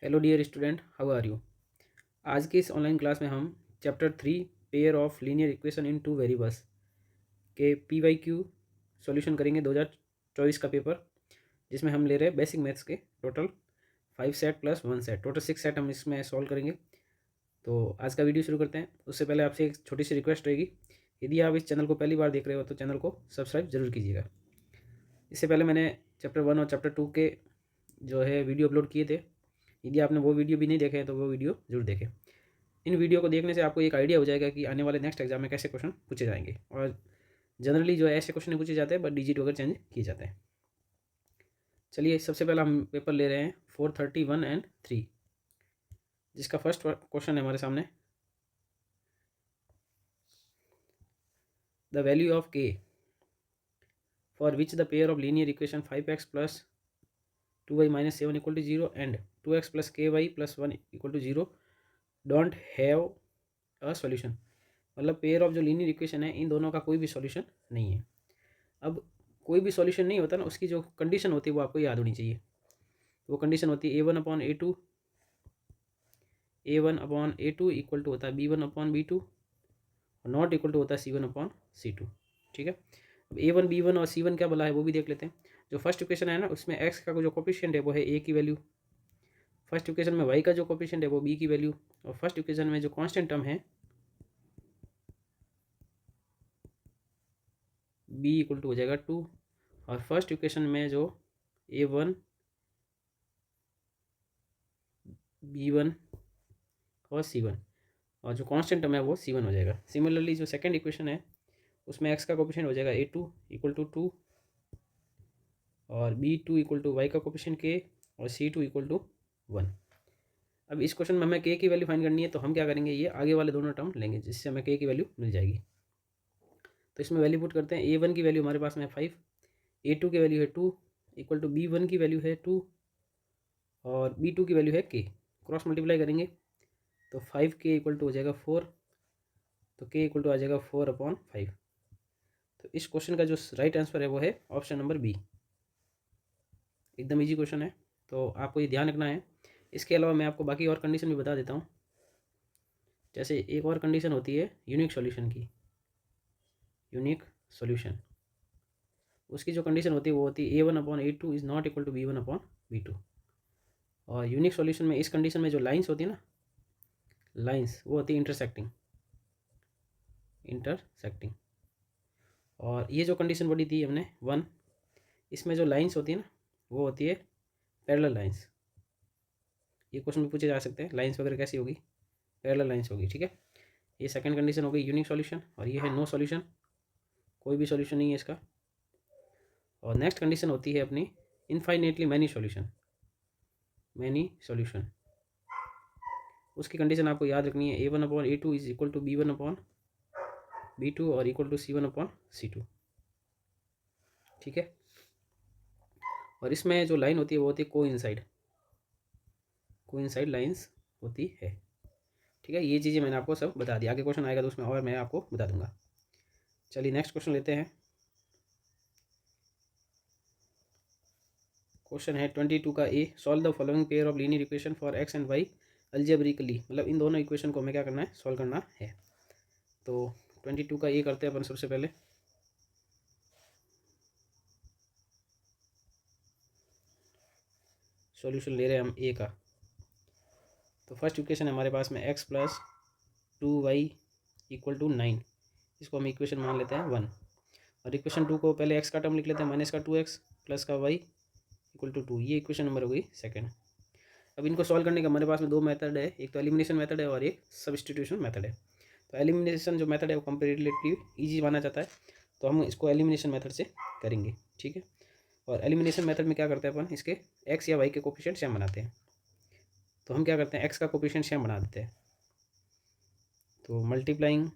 Hello dear student, how are you. आज की इस ऑनलाइन क्लास में हम chapter 3 pair of linear equation in two variables के PYQ सॉल्यूशन करेंगे 2024 का पेपर, जिसमें हम ले रहे हैं बेसिक मैथ्स के total 5 set plus 1 set, total 6 set हम इसमें सॉल्व करेंगे। तो आज का वीडियो शुरू करते हैं। उससे पहले आपसे एक छोटी सी रिक्वेस्ट रहेगी, यदि आप इस चैनल को पहली बार देख रहे हो तो चैनल को सब्सक्राइब जरूर कीजिएगा। इससे पहले मैंने चैप्टर 1 और चैप्टर 2 के जो है वीडियो अपलोड किए थे। यदि आपने वो वीडियो भी नहीं देखे हैं तो वो वीडियो जरूर देखें। इन वीडियो को देखने से आपको एक आइडिया हो जाएगा कि आने वाले नेक्स्ट एग्जाम में कैसे क्वेश्चन पूछे जाएंगे, और जनरली जो है ऐसे क्वेश्चन पूछे जाते हैं बट डिजिट वगैरह चेंज किए जाते हैं। चलिए, सबसे पहला हम पेपर ले रहे हैं 431 एंड 3, जिसका फर्स्ट क्वेश्चन है हमारे सामने। The value of k for which the pair of linear equation 5x plus 2y minus 7 equal to 0 and 2x plus ky plus 1 equal to 0 don't have a solution. मतलब pair of जो linear equation है, इन दोनों का कोई भी solution नहीं है। अब कोई भी सॉल्यूशन नहीं होता ना, उसकी जो कंडीशन होती है वो आपको याद होनी चाहिए। वो कंडीशन होती है a1/a2 इक्वल टू होता है b1/b2 और नॉट इक्वल टू होता है c1/c2। ठीक है, अब a1 b1 और c1 क्या बोला है वो भी देख लेते हैं। जो फर्स्ट इक्वेशन है ना, उसमें x का जो कोफिशिएंट है वो है a की वैल्यू, फर्स्ट इक्वेशन में y का जो कोफिशिएंट है वो b की वैल्यू, और फर्स्ट इक्वेशन में जो कांस्टेंट टर्म है b इक्वल टू हो जाएगा 2, और फर्स्ट इक्वेशन में जो a1 b1 और c1 और जो कांस्टेंट टर्म है वो c1 हो जाएगा। सिमिलरली जो सेकंड इक्वेशन है उसमें x का कोफिशिएंट हो जाएगा a2 इक्वल टू 2 और b2 इक्वल टू y का कोफिशिएंट k और c2 इक्वल टू 1। अब इस क्वेश्चन में हमें k की वैल्यू फाइंड करनी है, तो हम क्या करेंगे, ये आगे वाले दोनों टर्म लेंगे जिससे हमें k की वैल्यू मिल जाएगी। तो इसमें वैल्यू पुट करते हैं। a1 की वैल्यू हमारे पास में 5, a2 की वैल्यू है 2 इक्वल टू b1 की वैल्यू है 2 और b2 की वैल्यू है k। क्रॉस मल्टीप्लाई करेंगे तो 5k इक्वल टू हो जाएगा 4, तो k इक्वल टू आ जाएगा 4/5। तो इस क्वेश्चन का जो राइट आंसर है वो है ऑप्शन नंबर बी। एकदम इजी क्वेश्चन है, तो आपको ये ध्यान रखना है। इसके अलावा मैं आपको बाकी और कंडीशन भी बता देता हूँ। जैसे एक और कंडीशन होती है यूनिक सॉल्यूशन की, यूनिक सॉल्यूशन, उसकी जो कंडीशन होती है वो होती है a1/a2 is not equal to b1/b2। और यूनिक सॉल्यूशन में इस कंडीशन में जो लाइंस होती है ना, लाइंस वो होती है इंटरसेक्टिंग। और ये जो कंडीशन पढ़ी थी हमने 1, इसमें जो लाइंस होती है ना वो होती है पैरेलल लाइंस। ये क्वेश्चन में पूछे जा सकते हैं, लाइंस वगैरह कैसी होगी, पैरेलल लाइंस होगी। ठीक है, ये सेकंड कंडीशन हो गई यूनिक सॉल्यूशन, और ये है नो सॉल्यूशन, कोई भी सॉल्यूशन नहीं है इसका। और नेक्स्ट कंडीशन होती है अपनी इनफाइनेटली मैनी सॉल्यूशन। उसकी कंडीशन आपको याद रखनी है, a1/a2 is equal to b1/b2 और इक्वल टू c1/c2। ठीक है, और इसमें जो लाइन होती है वो होती है कोइंसाइड लाइंस होती है। ठीक है, ये चीज़ें मैंने आपको सब बता दी, आगे क्वेश्चन आएगा तो उसमें और मैं आपको बता दूंगा। चलिए नेक्स्ट क्वेश्चन लेते हैं। क्वेश्चन है 22 का A, solve the following pair of linear equation for x and Y algebraically. मतलब इन दोनों इक्वेशन को हमें क्या करना है, सॉल्व करना है। तो 22 का ए करते हैं अपन सबसे पहले। सॉल्यूशन ले रहे हैं हम ए का। तो फर्स्ट इक्वेशन है हमारे पास में x plus 2y equal to 9, इसको हम इक्वेशन मान लेते हैं 1। और इक्वेशन 2 को पहले x का टर्म लिख लेते हैं, माइनस का 2x प्लस का y इक्वल टू 2। ये इक्वेशन नंबर हो गई सेकेंड। अब इनको सॉल्व करने का हमारे पास में दो मेथड है, एक तो एलिमिनेशन मेथड है और एक सब्स्टिट्यूशन मेथड है। तो एलिमिनेशन जो मेथड है वो कंपेरेटिवली ईजी माना जाता है, तो हम इसको एलिमिनेशन मेथड से करेंगे। ठीक है, और एलिमिनेशन मेथड में क्या करते हैं अपन, इसके x या y के कोफिशिएंट सेम बनाते हैं। तो हम क्या करते हैं, x का कोफिशिएंट सेम बना देते हैं। तो multiplying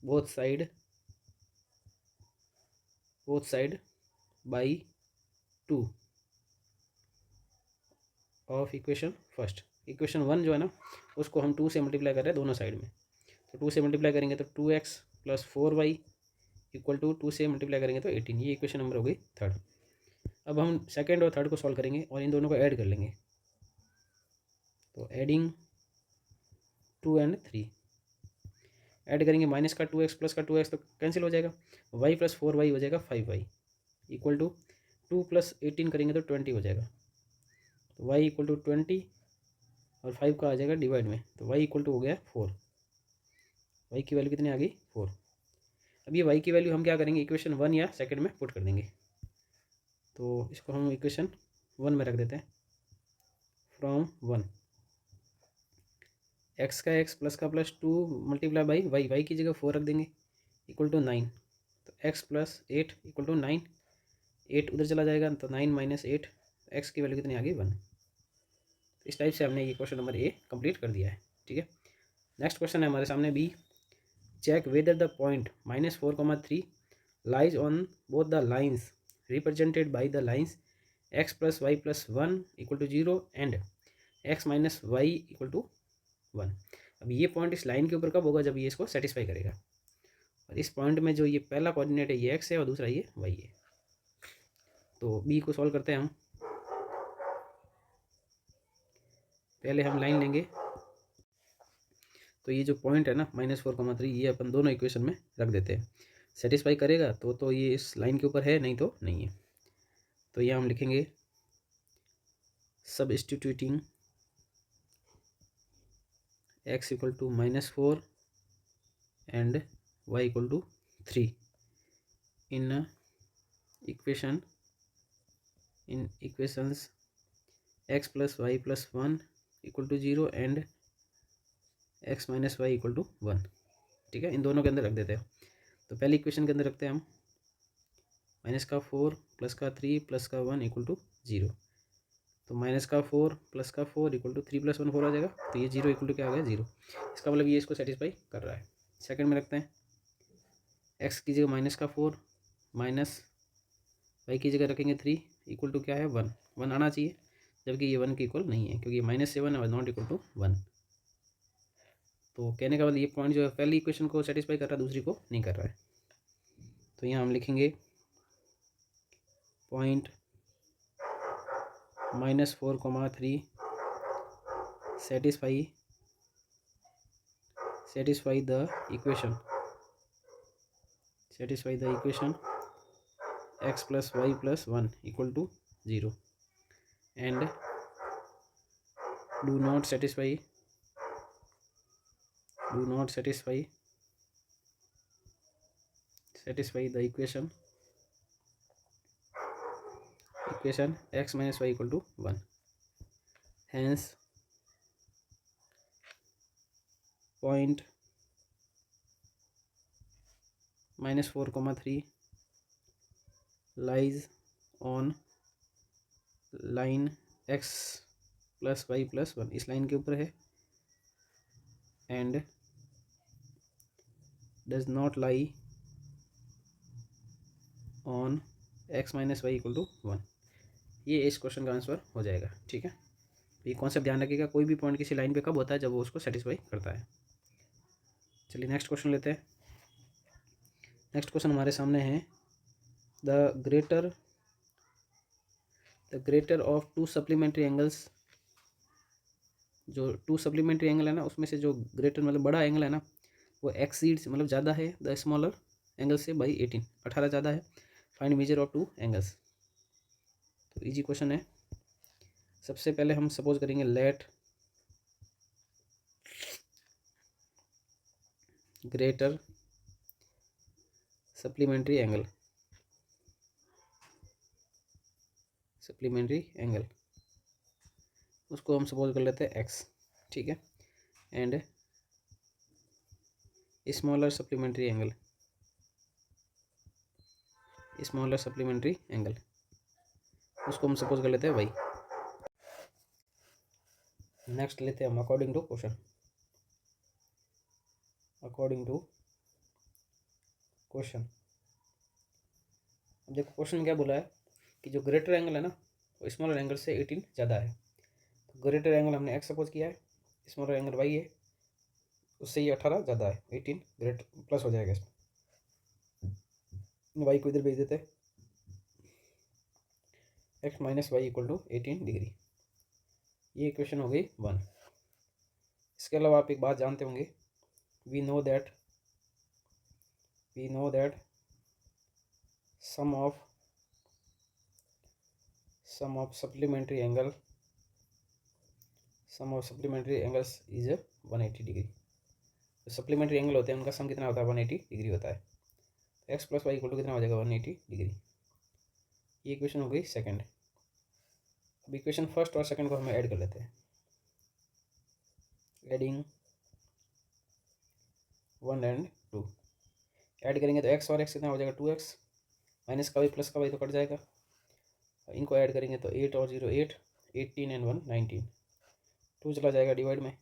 both side by 2 of equation first. Equation 1 जो है ना, उसको हम 2 से मल्टीप्लाई कर रहे हैं दोनों साइड में। तो 2 से मल्टीप्लाई करेंगे तो 2x plus 4y equal to 2 से मल्टीप्लाई करेंगे तो 18। ये इक्वेशन नंबर हो गई थर्ड। अब हम सेकंड और थर्ड को सॉल्व करेंगे और इन दोनों को ऐड कर लेंगे। तो एडिंग 2 एंड 3 ऐड करेंगे, माइनस का 2x प्लस का 2x तो कैंसिल हो जाएगा, y प्लस 4y हो जाएगा 5y इक्वल टू 2 प्लस 18 करेंगे तो 20 हो जाएगा। तो y इक्वल टू 20 और 5 का आ जाएगा डिवाइड में, तो y इक्वल टू हो गया 4। y की वैल्यू कितनी आ गई 4। अब ये y की वैल्यू हम क्या करेंगे, इक्वेशन 1 या सेकंड में पुट कर देंगे। तो इसको हम इक्वेशन 1 में रख देते हैं। फ्रॉम 1 एक्स का एक्स प्लस का plus 2 multiply by y, y की जगह 4 रख देंगे इक्वल टू 9। तो एक्स प्लस 8 इक्वल टू 9, 8 उधर चला जाएगा तो 9 माइनस 8, एक्स की वैल्यू कितनी आ गई 1। इस टाइप से हमने ये क्वेश्चन नंबर ए कंप्लीट कर दिया है। ठीक है, नेक्स्ट क्वेश्चन है हमारे सामने b. Check whether the point -4,3 lies on both the lines represented by the lines x plus y plus 1 equal to 0 and x minus y equal to 1। अब ये पॉइंट इस लाइन के ऊपर कब होगा, जब ये इसको सेटिस्फाई करेगा। और इस पॉइंट में जो ये पहला कोऑर्डिनेट है ये एक्स है और दूसरा ये वाई है। तो बी को सॉल्व करते हैं हम। पहले हम लाइन लेंगे, तो ये जो पॉइंट है ना -4,3 ये अपन दोनों इक्वेशन में रख देते हैं। सेटिस्फाई करेगा तो ये इस लाइन के ऊपर है, नहीं तो नहीं है। तो ये हम लिखेंगे substituting x equal to -4 and y equal to 3 in equations x plus y plus 1 equal to 0 and x minus y equal to 1। ठीक है, इन दोनों के अंदर रख देते हैं। तो पहली इक्वेशन के अंदर रखते हैं हम -4 प्लस का 3 प्लस का 1 इक्वल टू 0। तो -4 प्लस का 4 इक्वल टू 3 प्लस 1 4 आ जाएगा। तो ये 0 इक्वल टू क्या आ गया 0। इसका मतलब ये इसको सेटिस्फाई कर रहा है। सेकंड में रखते हैं x की जगह -4 माइनस वाई की जगह रखेंगे 3 इक्वल टू क्या है 1, 1 आना चाहिए, जबकि ये 1 के इक्वल नहीं है क्योंकि -7 है और नॉट इक्वल टू 1। तो कहने का मतलब ये पॉइंट जो है पहली इक्वेशन को सेटिस्फाई कर रहा है, दूसरी को नहीं कर रहा है। तो यहाँ हम लिखेंगे point -4,3 satisfy the equation x plus y plus 1 equal to 0 and do not satisfy the equation x minus y equal to 1. Hence point -4,3 lies on line x plus y plus 1, इस लाइन के ऊपर है and does not lie on x minus y equal to 1। ये इस question का answer हो जाएगा। ठीक है, तो ये कॉन्सेप्ट ध्यान रखिएगा, कोई भी पॉइंट किसी लाइन पे कब होता है, जब वो उसको सेटिस्फाई करता है। चलिए नेक्स्ट क्वेश्चन लेते हैं। नेक्स्ट क्वेश्चन हमारे सामने है the greater of to supplementary angles. जो टू सप्लीमेंट्री एंगल है ना, उसमें से जो ग्रेटर मतलब बड़ा एंगल है ना, वो एक्सीड्स मतलब ज़्यादा है द स्मॉलर एंगल से बाई 18 ज़्यादा है। Find major of two angles. तो इजी क्वेश्चन है। सबसे पहले हम सपोज करेंगे लेट ग्रेटर सप्लीमेंट्री एंगल उसको हम सपोज कर लेते हैं x। ठीक है, एंड स्मॉलर सप्लीमेंट्री एंगल उसको हम सपोज कर लेते हैं y। नेक्स्ट लेते हैं हम अकॉर्डिंग टू क्वेश्चन। अब देखो क्वेश्चन क्या बोला है कि जो ग्रेटर एंगल है ना वो स्मॉलर एंगल से 18 ज़्यादा है। तो ग्रेटर एंगल हमने x सपोज किया है, स्मॉलर एंगल y है, उससे ये 18 ज़्यादा है, 18 ग्रेट प्लस हो जाएगा इसमें। y को इधर भेज देते हैं। X minus y equal to 18 degree. ये इक्वेशन हो गई 1। इसके अलावा आप एक बात जानते होंगे, we know that sum of supplementary angles is 180 degree. जो सप्लीमेंट्री एंगल होते हैं उनका सम कितना होता है, 180 डिग्री होता है। तो x plus y equal to कितना हो जाएगा, 180 डिग्री। ये इक्वेशन हो गई सेकंड। अब इक्वेशन फर्स्ट और सेकंड को हमें ऐड कर लेते हैं। एडिंग 1 and 2 ऐड करेंगे तो एक्स और एक्स कितना हो जाएगा, 2x, माइनस का वाई प्लस का वाई तो कट जाएगा। इनको ऐड करेंगे तो 8 और 0 8, 18 and 1 19, 2 चला जाएगा डिवाइड में,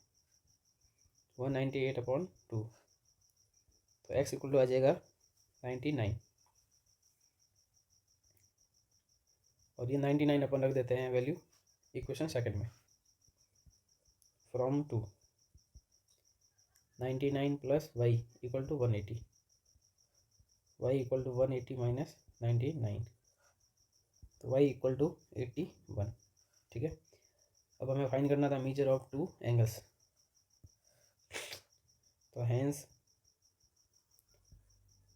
198/2, तो x इक्वल टू आ जाएगा 99। और ये 99 अपन रख देते हैं वैल्यू इक्वेशन सेकंड में। From 2 99 plus y equal to 180, y equal to 180 minus 99, तो वाई इक्वल टू 81। ठीक है, अब हमें फाइंड करना था मेजर ऑफ टू एंगल्स। तो hence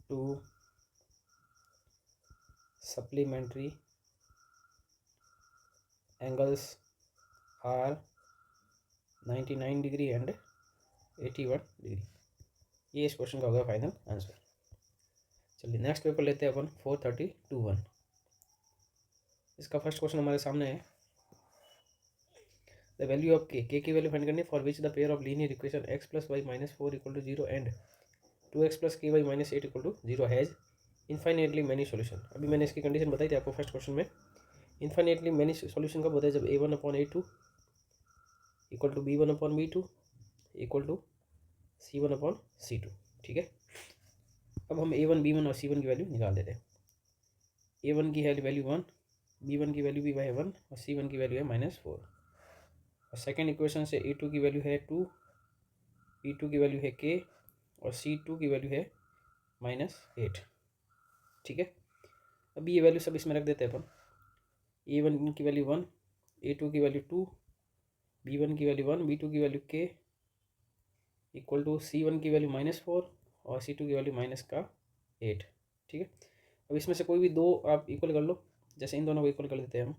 two supplementary angles are 99 degree and 81 degree. ये इस क्वेश्चन का होगा फाइनल आंसर। चलिए नेक्स्ट पेपर लेते हैं अपन 432(1). इसका फर्स्ट क्वेश्चन हमारे सामने है, द वैल्यू ऑफ के की वैल्यू फाइंड करनी for which the pair of linear equation x plus y minus 4 equal to 0 and 2x plus k y minus 8 equal to 0 has infinitely many solution. अभी मैंने इसकी condition बताई थी आपको first question में। Infinitely many solution कब होता है, जब a1/a2 equal to b1/b2 equal to c1/c2। ठीक है, अब हम a1 b1 और c1 की वैल्यू निकाल देते हैं। a1 की है वैल्यू 1, b1 की वैल्यू भी है 1 और c1 की वैल्यू है -4। और सेकेंड इक्वेशन से a2 की वैल्यू है 2, b2 की वैल्यू है k और c2 की वैल्यू है -8। ठीक है, अभी ये वैल्यू सब इसमें रख देते हैं अपन। a1 की वैल्यू 1, a2 की वैल्यू 2, b1 की वैल्यू 1, b2 की value k equal to c1 की वैल्यू -4 और c2 की वैल्यू -8। ठीक है, अब इसमें से कोई भी दो आप इक्वल कर लो। जैसे इन दोनों को इक्वल कर देते हैं हम,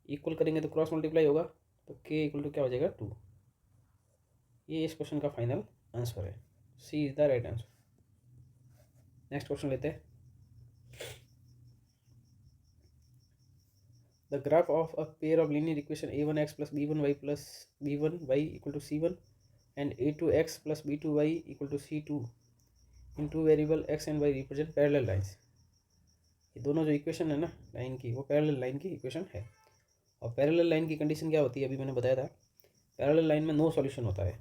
इक्वल करेंगे तो क्रॉस मल्टीप्लाई होगा, तो k इक्वल टू क्या हो जाएगा 2। ये इस क्वेश्चन का फाइनल आंसर है, c is the right answer. Next question लेते हैं। The graph of a pair of linear equation a1x plus b1y plus b1y equal to c1 and a2x plus b2y equal to c2 in two variable x and y represent parallel lines. ये दोनों जो equation है ना line की, वो parallel line की equation है। और पैरेलल लाइन की कंडीशन क्या होती है, अभी मैंने बताया था, पैरेलल लाइन में नो सॉल्यूशन होता है।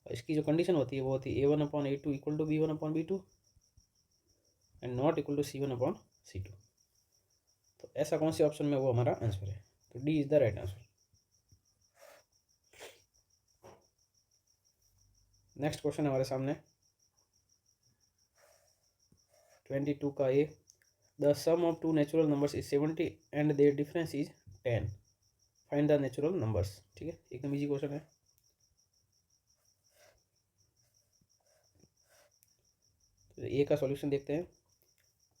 और इसकी जो कंडीशन होती है वो होती है a1/a2 equal to b1/b2 and not equal to c1/c2। तो ऐसा कौन से ऑप्शन में वो हमारा आंसर है, तो d is the right answer. Next question हमारे सामने 22 का A, the sum of two natural numbers is 70 and their difference is 10, find the natural numbers. ठीक है, एकदम इजी क्वेश्चन है। तो ए का सॉल्यूशन देखते हैं।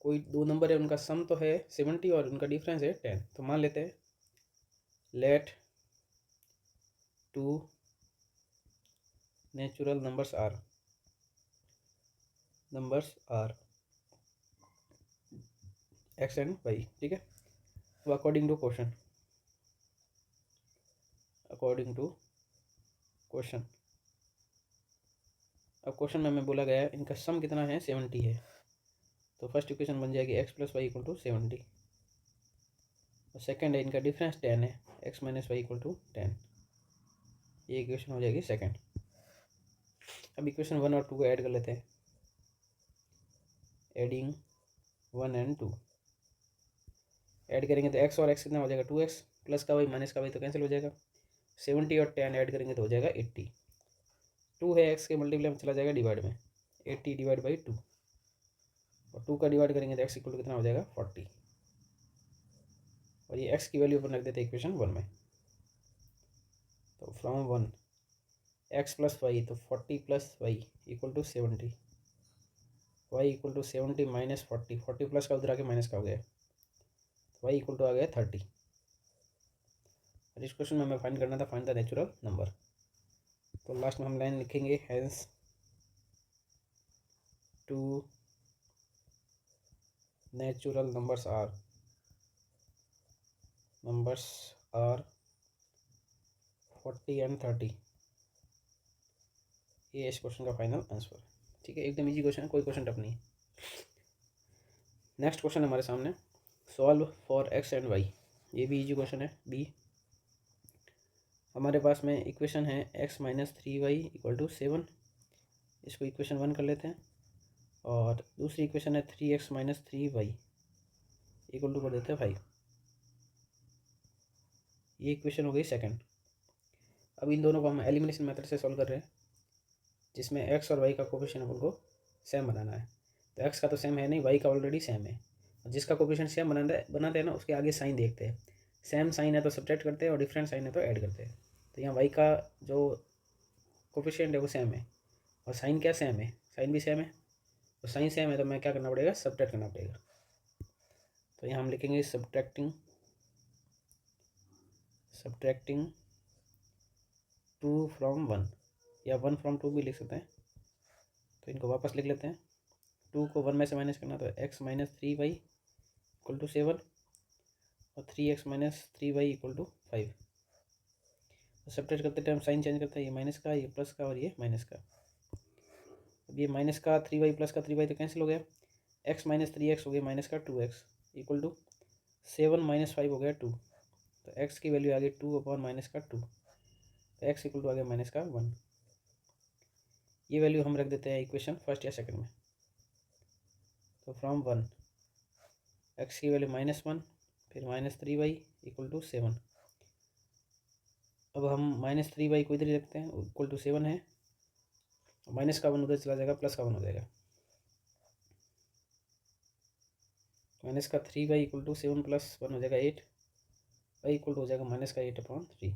कोई दो नंबर है, उनका सम तो है 70 और उनका डिफरेंस है 10। तो मान लेते हैं let two natural numbers are x and y. ठीक है, तो अकॉर्डिंग टू क्वेश्चन अब क्वेश्चन में हमें बोला गया है इनका सम कितना है, 70 है। तो फर्स्ट इक्वेशन बन जाएगी x plus y equal to 70 और सेकंड है इनका डिफरेंस 10 है, x minus y equal to 10। ये इक्वेशन हो जाएगी सेकंड। अब इक्वेशन 1 और 2 को ऐड कर लेते हैं। एडिंग 1 and 2 ऐड करेंगे तो x और x कितना हो जाएगा, 2x प्लस का वाई माइनस का वाई तो कैंसिल हो जाएगा। 70 और 10 ऐड करेंगे तो हो जाएगा 80। 2 है x के मल्टीप्लाई में चला जाएगा डिवाइड में, 80 डिवाइड बाई 2 और 2 का डिवाइड करेंगे तो x इक्वल टू कितना हो जाएगा 40। और ये x की वैल्यू अपन रख देते हैं इक्वेशन 1 में। तो फ्रॉम 1 x प्लस वाई, तो 40 plus y equal to 70, y equal to 70 minus 40, 40 plus का उधर आके माइनस का हो गया, वाई इक्वल टू आ गया 30। और इस क्वेश्चन में हमें फाइंड करना था फाइंड द नेचुरल नंबर। तो लास्ट में हम लाइन लिखेंगे hence two natural numbers are 40 and 30। ये इस क्वेश्चन का फाइनल आंसर। ठीक है, एकदम इजी क्वेश्चन है, कोई क्वेश्चन टफ नहीं है। नेक्स्ट क्वेश्चन हमारे सामने, solve for x and y. ये भी इजी क्वेश्चन है। बी, हमारे पास में इक्वेशन है x minus 3y equal to 7, इसको इक्वेशन 1 कर लेते हैं। और दूसरी इक्वेशन है 3x minus 3y equal to कर देते हैं 5। ये इक्वेशन हो गई सेकंड। अब इन दोनों को हम एलिमिनेशन मेथड से सॉल्व कर रहे हैं, जिसमें x और y का कोफिशिएंट अपन को सेम बनाना है। तो x का तो सेम है नहीं, y का ऑलरेडी सेम है। और जिसका कोफिशिएंट सेम बनाते हैं ना, उसके आगे साइन देखते हैं। सेम साइन है तो सब्ट्रैक्ट करते हैं और डिफरेंट साइन है तो ऐड करते हैं। तो यहाँ y का जो कोफिशिएंट है वो सेम है और साइन क्या सेम है, साइन भी सेम है। तो साइन सेम है तो मैं क्या करना पड़ेगा, सब्ट्रैक्ट करना पड़ेगा। तो यहाँ हम लिखेंगे सब्ट्रैक्टिंग 2 फ्रॉम 1, या 1 फ्रॉम 2 भी लिख सकते हैं। तो इनको वापस लिख लेते हैं। 2 को 1 में से माइनस करना, तो x minus 3y equal to 7 और 3x minus 3y equal to 5। तो सब्ट्रैक्ट करते टाइम साइन चेंज करते हैं, ये माइनस का, ये प्लस का और ये माइनस का। अब ये माइनस का 3y प्लस का 3y तो कैंसिल हो गया। x माइनस 3x हो गया माइनस का 2x इक्वल टू 7 माइनस 5 हो गया 2। तो x की वैल्यू आ गई 2 अपॉन माइनस का 2। तो x इक्वल टू आ गया माइनस का 1। ये वैल्यू हम रख देते हैं इक्वेशन फर्स्ट या सेकंड में। तो फ्रॉम 1 x की वैल्यू -1, फिर माइनस 3y इक्वल टू 7। अब हम माइनस 3y को इधर ही रखते हैं, इक्वल टू 7 है, माइनस का 1 उधर चला जाएगा, प्लस का 1 हो जाएगा। माइनस का 3y इक्वल टू 7 प्लस 1 हो जाएगा 8, y इक्वल टू हो जाएगा माइनस का 8/3।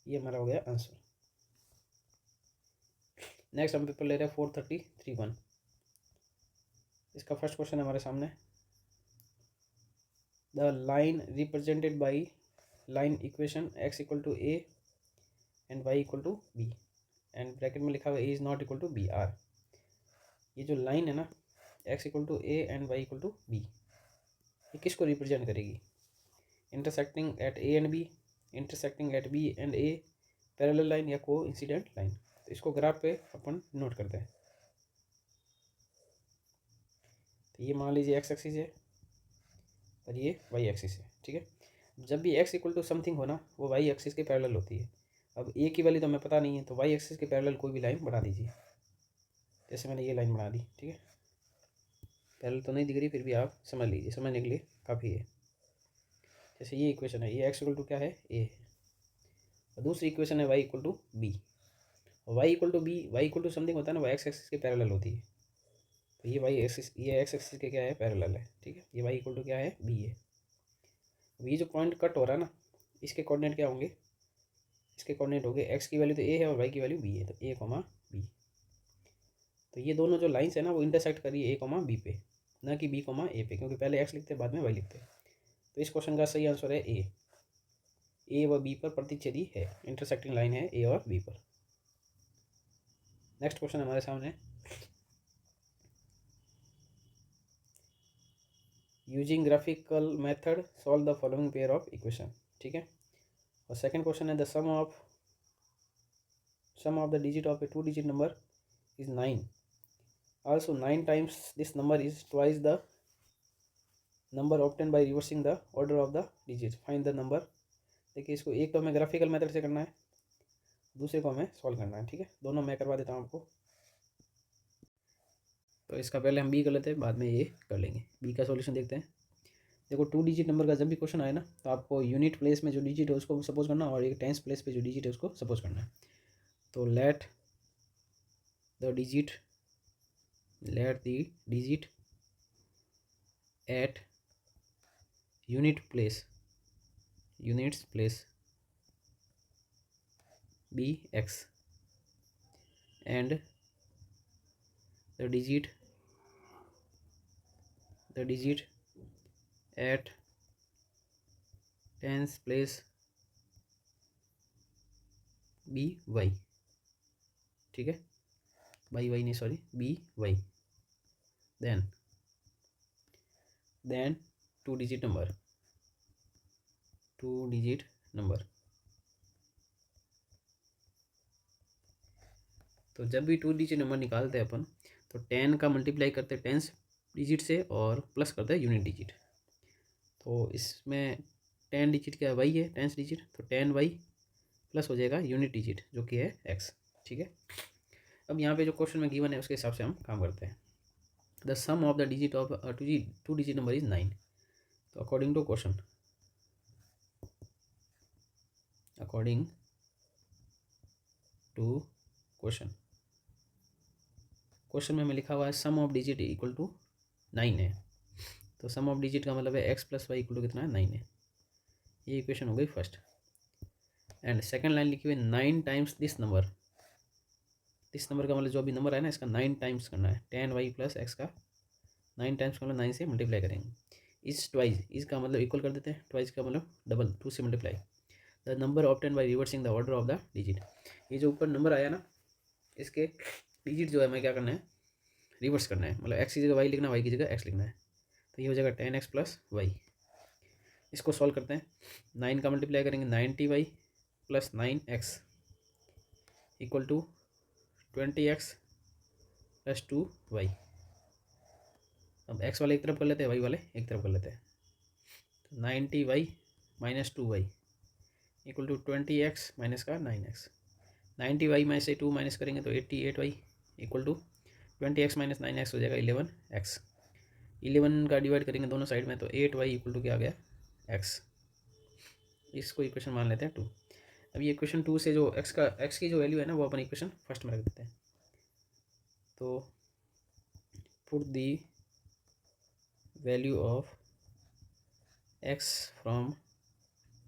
ये हमारा हो गया आंसर। नेक्स्ट हम पेपर ले रहे हैं 433(1). इसका फर्स्ट क्वेश्चन हमारे सामने, the line represented by line equation x equal to a and y equal to b and bracket में लिखा हुआ a is not equal to b r। ये जो लाइन है ना, x equal to a and y equal to b, ये किसको represent करेगी? Intersecting at a and b, intersecting at b and a, parallel line या को इंसिडेंट लाइन। तो इसको ग्राफ पे अपन नोट करते हैं। तो ये मान लीजिए x एक्सिस है और ये y एक्सिस है। ठीक है, जब भी x इक्वल टू समथिंग हो ना, वो y एक्सिस के पैरेलल होती है। अब a की वैल्यू तो हमें पता नहीं है, तो y एक्सिस के पैरेलल कोई भी लाइन बना दीजिए। जैसे मैंने ये लाइन बना दी, ठीक है, पैरेलल तो नहीं दिख रही, फिर भी आप समझ लीजिए, समझने के लिए काफ़ी है। जैसे ये इक्वेशन है, ये x इक्वल टू क्या है, a है, और दूसरी इक्वेशन है y equal to b। y equal to b, y equal to something होता है ना, वो x एक्सिस के पैरेलल होती है। तो ये y एक्सिस, ये x एक्सिस के क्या है, पैरेलल है। ठीक है, ये y इक्वल टू क्या है, b है। अब ये जो पॉइंट कट हो रहा है ना, इसके कोऑर्डिनेट क्या होंगे, इसके कोऑर्डिनेट हो गए x की वैल्यू तो a है और y की वैल्यू b है, तो a, b। तो ये दोनों जो लाइंस है ना, वो इंटरसेक्ट करिए a, b पे, ना कि b, a पे, क्योंकि पहले x लिखते हैं बाद में y लिखते हैं। तो इस क्वेश्चन का सही आंसर है a व b पर प्रतिच्छेदी है, इंटरसेक्टिंग लाइन है a और b पर। नेक्स्ट क्वेश्चन हमारे सामने, using graphical method solve the following pair of equation. ठीक है, और सेकंड क्वेश्चन है the sum of the digit of a 2 digit number is 9, also 9 times this number is twice the number obtained by reversing the order of the digits, find the number। देखिए, इसको एक तो हमें graphical method से करना है, दूसरे को हमें सॉल्व करना है। ठीक है, दोनों मैं करवा देता हूँ आपको। तो इसका पहले हम बी कर लेते हैं, बाद में ये कर लेंगे। बी का सॉल्यूशन देखते हैं। देखो, 2 डिजिट नंबर का जब भी क्वेश्चन आए ना, तो आपको यूनिट प्लेस में जो डिजिट है उसको सपोज करना, और एक टेंस प्लेस पे जो डिजिट है उसको सपोज करना है। तो let the digit at units place be x, and the digit at tens place be y, ठीक है, बाई वाई नहीं sorry, be y, then two digit number. तो जब भी टू डिजिट नंबर निकालते हैं अपन, तो 10 का मल्टीप्लाई करते हैं टेंस डिजिट से और प्लस करते हैं यूनिट डिजिट। तो इसमें 10 डिजिट क्या वाई है, टेंस डिजिट, तो 10 वाई प्लस हो जाएगा यूनिट डिजिट जो कि है एक्स, ठीक है। अब यहाँ पे जो क्वेश्चन में गिवन है उसके हिसाब से हम काम करते हैं। The sum of the digit of two digit number is 9। तो अकॉर्डिंग टू क्वेश्चन में हमें लिखा हुआ है sum of digit equal to 9 है। तो सम ऑफ डिजिट का मतलब है x plus y equal to कितना है, 9 है। ये इक्वेशन हो गई फर्स्ट। एंड सेकंड लाइन लिखी हुई 9 टाइम्स दिस नंबर का मतलब जो अभी नंबर है ना, इसका 9 टाइम्स करना है। 10 वाई प्लस एक्स का 9 टाइम्स का मतलब 9 से मल्टीप्लाई करेंगे। इस ट्वाइस, इसका मतलब इक्वल कर देते हैं, ट्वाइस का मतलब डबल, 2 से multiply. The number obtain by reversing the order of the digit. ये जो ऊपर नंबर आया ना, इसके डिजिट जो है हमें क्या करना है, रिवर्स करना है। मतलब एक्स की जगह वाई लिखना है, वाई की जगह एक्स लिखना है। तो ये हो जाएगा 10x प्लस वाई। इसको सॉल्व करते हैं। 9 का मल्टीप्लाई करेंगे 90y plus 9x equal to 20x plus 2y। अब x वाले एक तरफ कर लेते हैं, y वाले एक तरफ कर लेते हैं। तो 90y minus 2y equal to 20x minus का 9x। 90y में से 2 माइनस करेंगे तो 88y equal to 20x minus 9x हो जाएगा 11x। 11 का डिवाइड करेंगे दोनों साइड में, तो 8y इक्वल टू क्या आ गया, x। इसको इक्वेशन मान लेते हैं 2। अब ये इक्वेशन 2 से जो x की जो वैल्यू है ना, वो अपन इक्वेशन फर्स्ट में रख देते हैं। तो put the value of x from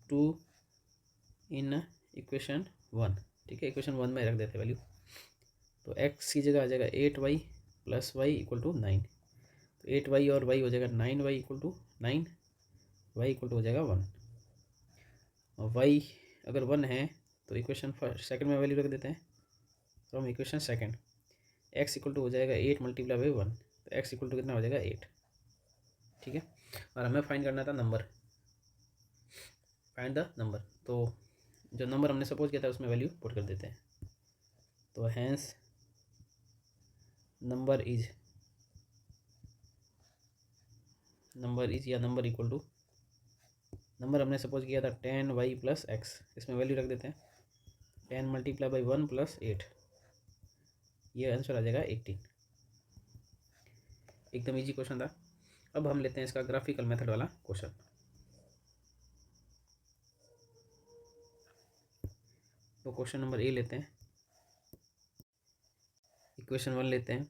2 in equation 1, ठीक है। इक्वेशन 1 में रख देते हैं वैल्यू। तो x की जगह आ जाएगा 8y plus y equal to 9। तो 8y और y हो जाएगा 9y equal to 9, y equal to हो जाएगा 1। और y अगर 1 है तो इक्वेशन सेकंड में वैल्यू रख देते हैं। From equation second x equal to हो जाएगा 8 मल्टीप्लाई बाई 1। तो x इक्वल टू कितना हो जाएगा 8, ठीक है। और हमें फाइंड करना था नंबर, फाइंड द नंबर। तो जो नंबर हमने सपोज किया था उसमें वैल्यू पुट कर देते हैं। तो हैंस नंबर इज या नंबर इक्वल टू, नंबर हमने सपोज किया था 10y प्लस एक्स, इसमें वैल्यू रख देते हैं 10 मल्टीप्लाई बाई 1 प्लस 8। ये आंसर आ जाएगा 18। एकदम इजी क्वेश्चन था। अब हम लेते हैं इसका ग्राफिकल मेथड वाला क्वेश्चन। तो क्वेश्चन नंबर ए लेते हैं, इक्वेशन 1 लेते हैं,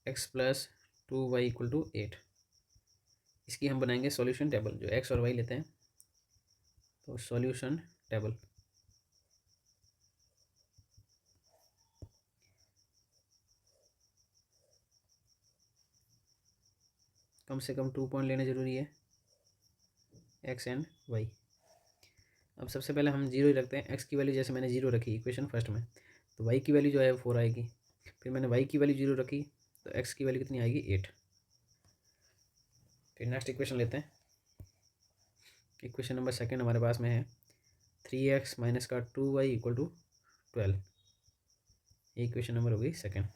x plus 2y equal to 8। इसकी हम बनाएंगे सॉल्यूशन टेबल। जो x और y लेते हैं, तो सॉल्यूशन टेबल। कम से कम 2 पॉइंट लेने ज़रूरी है, x एंड y। अब सबसे पहले हम जीरो ही रखते हैं। x की वैल्यू जैसे मैंने जीरो रखी इक्वेशन फर्स्ट में, तो y की वैल्यू जो है 4 आएगी। फिर मैंने y की वैल्यू जीरो रखी, तो x की वैल्यू कितनी आएगी 8। फिर नेक्स्ट इक्वेशन लेते हैं। इक्वेशन नंबर सेकंड हमारे पास में है 3x माइनस का 2y इक्वल टू 12। ये इक्वेशन नंबर हो गई सेकंड।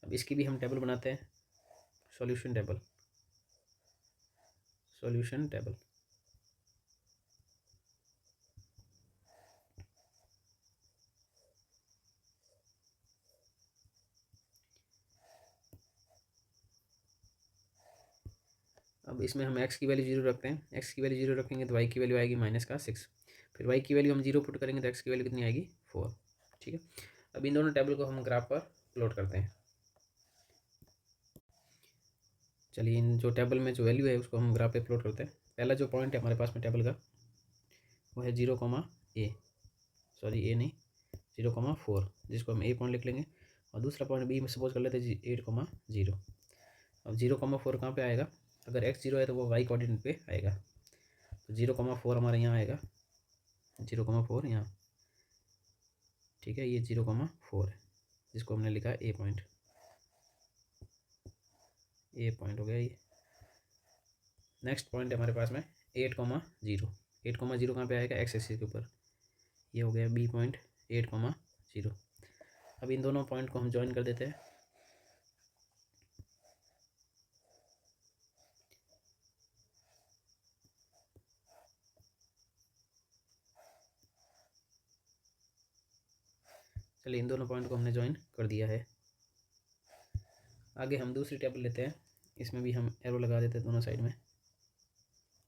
अब इसकी भी हम टेबल बनाते हैं, सॉल्यूशन टेबल। अब इसमें हम x की वैल्यू जीरो रखते हैं। x की वैल्यू जीरो रखेंगे तो y की वैल्यू आएगी माइनस का 6। फिर y की वैल्यू हम जीरो पुट करेंगे तो x की वैल्यू कितनी आएगी 4, ठीक है। अब इन दोनों टेबल को हम ग्राफ पर प्लॉट करते हैं। चलिए इन जो टेबल में जो वैल्यू है उसको हम ग्राफ पे प्लॉट करते हैं। पहला जो पॉइंट है हमारे पास में टेबल का वो है 0,4, जिसको हम ए पॉइंट लिख लेंगे, और दूसरा पॉइंट बी में सपोज कर लेते हैं 8,0। अब 0,4 कहाँ पे आएगा? अगर x 0 है तो वो y कोऑर्डिनेट पे आएगा, तो 0,4 हमारे यहाँ आएगा, 0,4 यहाँ, ठीक है। ये 0,4 है जिसको हमने लिखा है ए पॉइंट हो गया ये। नेक्स्ट पॉइंट है हमारे पास में 8,0। 8,0 कहाँ पे आएगा? एक्स एक्सिस के ऊपर, ये हो गया बी पॉइंट 8,0। अब इन दोनों पॉइंट को हम ज्वाइन कर देते हैं। चलिए इन दोनों पॉइंट को हमने ज्वाइन कर दिया है। आगे हम दूसरी टेबल लेते हैं, इसमें भी हम एरो लगा देते हैं दोनों साइड में,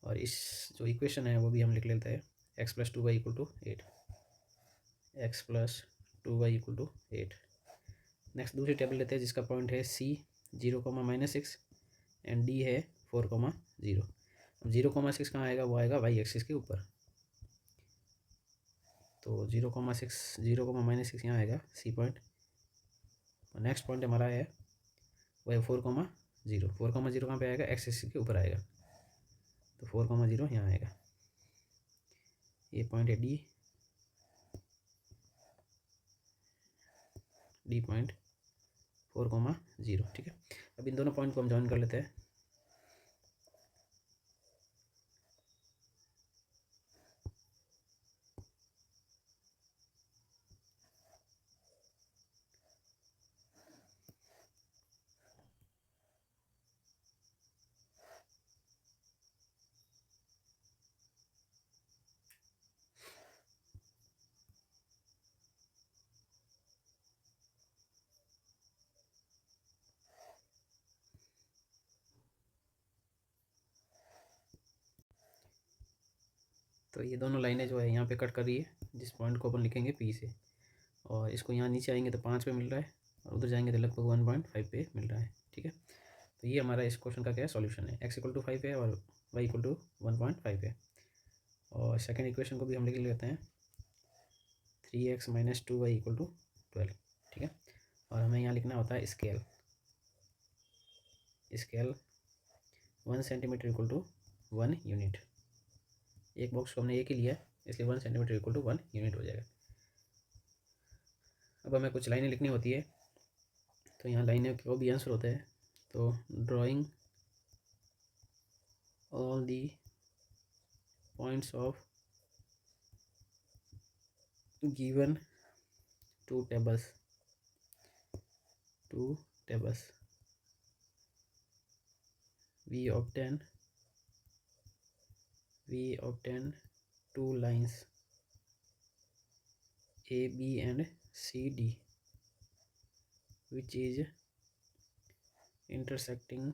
और इस जो इक्वेशन है वो भी हम लिख लेते हैं x + 2y = 8, x + 2y = 8। Next दूसरी टेबल लेते हैं जिसका पॉइंट है c 0,-6 एंड d है 4,0। अब 0,6 कहाँ आएगा? वो आएगा y एक्सिस के ऊपर, तो 0,6 यहाँ आएगा c पॉइंट। और नेक्स्ट पॉइंट हमारा है वो है 4,0। 4,0 कहाँ पे आएगा? एक्स एक्सिस के ऊपर आएगा, तो 4,0 यहाँ आएगा। ये पॉइंट है डी पॉइंट 4,0, ठीक है। अब इन दोनों पॉइंट को हम ज्वाइन कर लेते हैं। तो ये दोनों लाइनें जो है यहाँ पे कट कर रही है, जिस पॉइंट को अपन लिखेंगे पी से, और इसको यहाँ नीचे आएंगे तो 5 पे मिल रहा है, और उधर जाएंगे तो लगभग 1.5 पे मिल रहा है, ठीक है। तो ये हमारा इस क्वेश्चन का क्या है? सॉल्यूशन है। x = 5 है और y = 1.5 है। और सेकेंड इक्वेशन को भी हम लिख लेते हैं 3x - 2y = 12, ठीक है। और हमें यहाँ लिखना होता है स्केल 1 सेंटीमीटर = 1 यूनिट। एक बॉक्स को हमने एक ही लिया है, इसलिए 1 सेंटीमीटर = 1 यूनिट हो जाएगा। अब हमें कुछ लाइनें लिखनी होती है, तो यहाँ लाइनें को भी आंसर होता है। तो drawing all the points of given two tables we obtain two lines A, B and C, D which is intersecting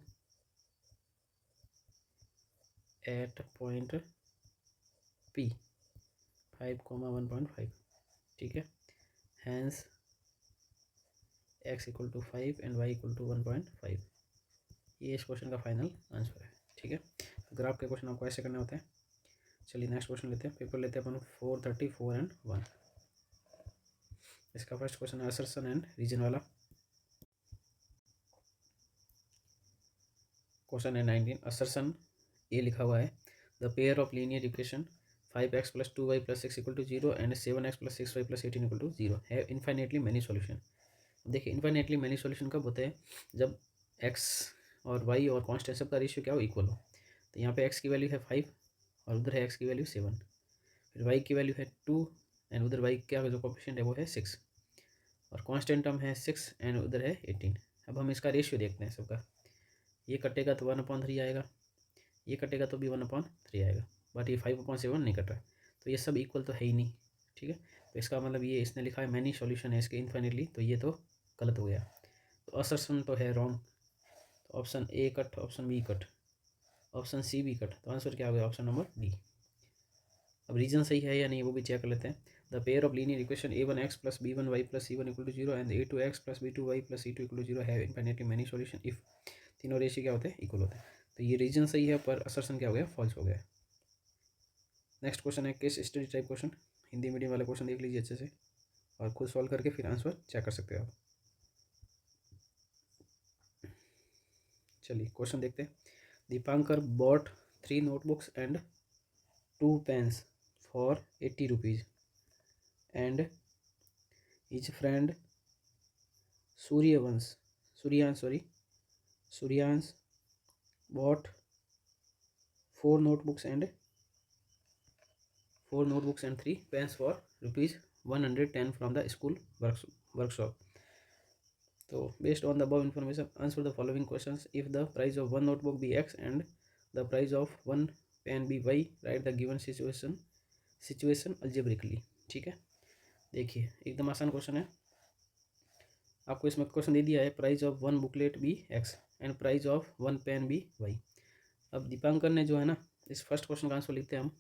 at point P 5,1.5, ठीक है। hence x = 5 and y = 1.5। ये इस क्वेश्चन का फाइनल आंसर है, ठीक है। तो ग्राफ के क्वेश्चन आपको ऐसे करने होते हैं। चलिए नेक्स्ट क्वेश्चन लेते हैं, पेपर लेते हैं अपन 434 एंड 1। इसका फर्स्ट क्वेश्चन है असर्शन एंड रीजन वाला। क्वेश्चन है 19। असर्शन ए लिखा हुआ है the pair of linear equation 5x + 2y + 6 = 0 and 7x + 6y + 18 = 0 have infinitely many solution. देखिए इनफाइनेटली मैनी सॉल्यूशन कब होते हैं? जब x और y और कांस्टेंट सब का रेशियो क्या हो? इक्वल हो। तो यहाँ पे x की वैल्यू है 5 और उधर है x की वैल्यू 7, फिर y की वैल्यू है 2 एंड उधर y का जो कोफिशिएंट है वो है 6, और कांस्टेंट टर्म है 6 एंड उधर है 18। अब हम इसका रेशियो देखते हैं सबका। ये कटेगा तो 1/3 आएगा, ये कटेगा तो भी 1/3 आएगा, बट ये 5/7 नहीं कट रहा, तो ये सब इक्वल तो है ही नहीं, ठीक है। तो इसका मतलब ये इसने लिखा है मैनी सॉल्यूशन है इसके इन्फाइनेटली, तो ये तो गलत हो गया। तो असर्शन तो है रॉन्ग, तो option A cut, option B cut, option C भी कट, तो आंसर क्या हो गया? Option number D. अब रीजन सही है या नहीं वो भी चेक कर लेते हैं। The pair of linear equation a1x + b1y + c1 = 0 and a2x + b2y + c2 = 0 have infinitely many solution if तीनों रेशियो क्या होते हैं? इक्वल होते हैं। तो ये रीजन सही है पर असर्शन क्या हो गया, फॉल्स हो गया। नेक्स्ट क्वेश्चन है case study type question. Hindi medium वाला क्वेश्चन देख लीजिए अच्छे से और खुद सॉल्व करके फिर आंसर चेक कर सकते हो आप। चलिए क्वेश्चन देखते हैं। Deepankar bought 3 notebooks and 2 pens for 80 rupees and his friend Suryansh bought 4 notebooks and 3 pens for rupees 110 from the school workshop. So based on the above information, answer the following questions. If the price of one notebook be X and the price of one pen be Y, write the given situation algebraically. ठीक है, देखिए एकदम आसान question है। आपको इसमें question दे दिया है price of one booklet be x and price of one pen be y. अब दीपांकर ने जो है ना, इस फर्स्ट क्वेश्चन का आंसर लिखते हैं हम।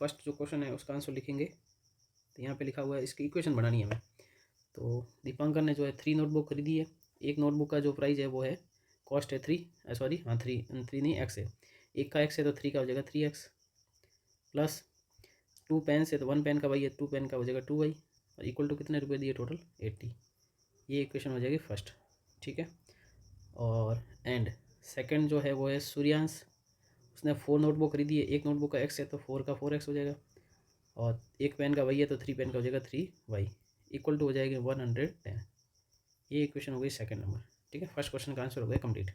फर्स्ट जो क्वेश्चन है उसका आंसर लिखेंगे, तो यहाँ पे लिखा हुआ है, इसकी इक्वेशन बनानी है हमें। तो दीपांकर ने जो है 3 नोटबुक खरीदी है। एक नोटबुक का जो प्राइस है वो है, कॉस्ट है 3 नहीं एक्स है। एक का एक्स है तो 3 का हो जाएगा 3x प्लस 2 पेन है तो 1 पेन का वाई है, 2 पेन का हो जाएगा 2y और इक्वल टू कितने रुपए दिए टोटल 80। ये इक्वेशन हो जाएगी फर्स्ट, ठीक है। और एंड सेकंड जो है वो है सूर्यांश, उसने 4 नोटबुक खरीदी है। एक नोटबुक का x है तो 4 का 4x हो जाएगा और एक पेन का y है तो 3 पेन का हो जाएगा 3y इक्वल टू हो जाएगा 110। ये इक्वेशन हो गई सेकंड नंबर, ठीक है। फर्स्ट क्वेश्चन का आंसर हो गया कंप्लीट।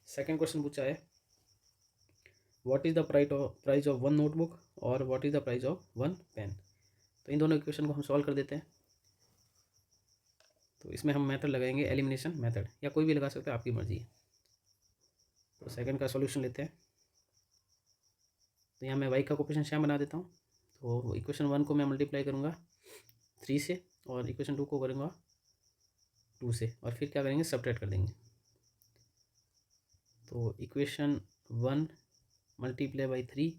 सेकंड क्वेश्चन पूछा है what is the price of one notebook और what is the price of one pen. तो इन दोनों इक्वेशन को हम सॉल्व कर देते हैं। तो इसमें हम मेथड लगाएंगे एलिमिनेशन मेथड, या कोई भी लगा सकते हैं, आपकी मर्जी है। तो सेकंड का सॉल्यूशन लेते हैं। तो यहाँ मैं वाई का कोफिशिएंट श्याम बना देता हूँ। तो इक्वेशन 1 को मैं मल्टीप्लाई करूँगा 3 से और इक्वेशन 2 को करूँगा 2 से और फिर क्या करेंगे, सब्ट्रैक्ट कर देंगे। तो equation 1 multiply by 3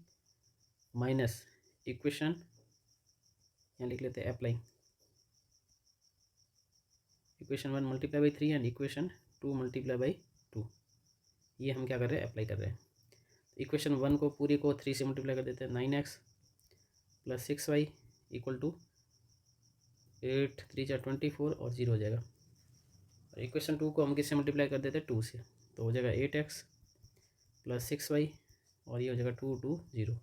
minus equation, यहाँ लिख लेते हैं apply, equation 1 multiply by 3 and equation 2 multiply by 2। ये हम क्या कर रहे हैं, अप्लाई कर रहे हैं। इक्वेशन 1 को पूरी को 3 से मल्टीप्लाई कर देते हैं, 9x plus 6y equal to 8 3 जा 24 और 0 हो जाएगा। और इक्वेशन 2 को हम किससे मल्टीप्लाई कर देते हैं, 2 से, तो हो जाएगा 8x प्लस 6y और ये हो जाएगा 2 2 0।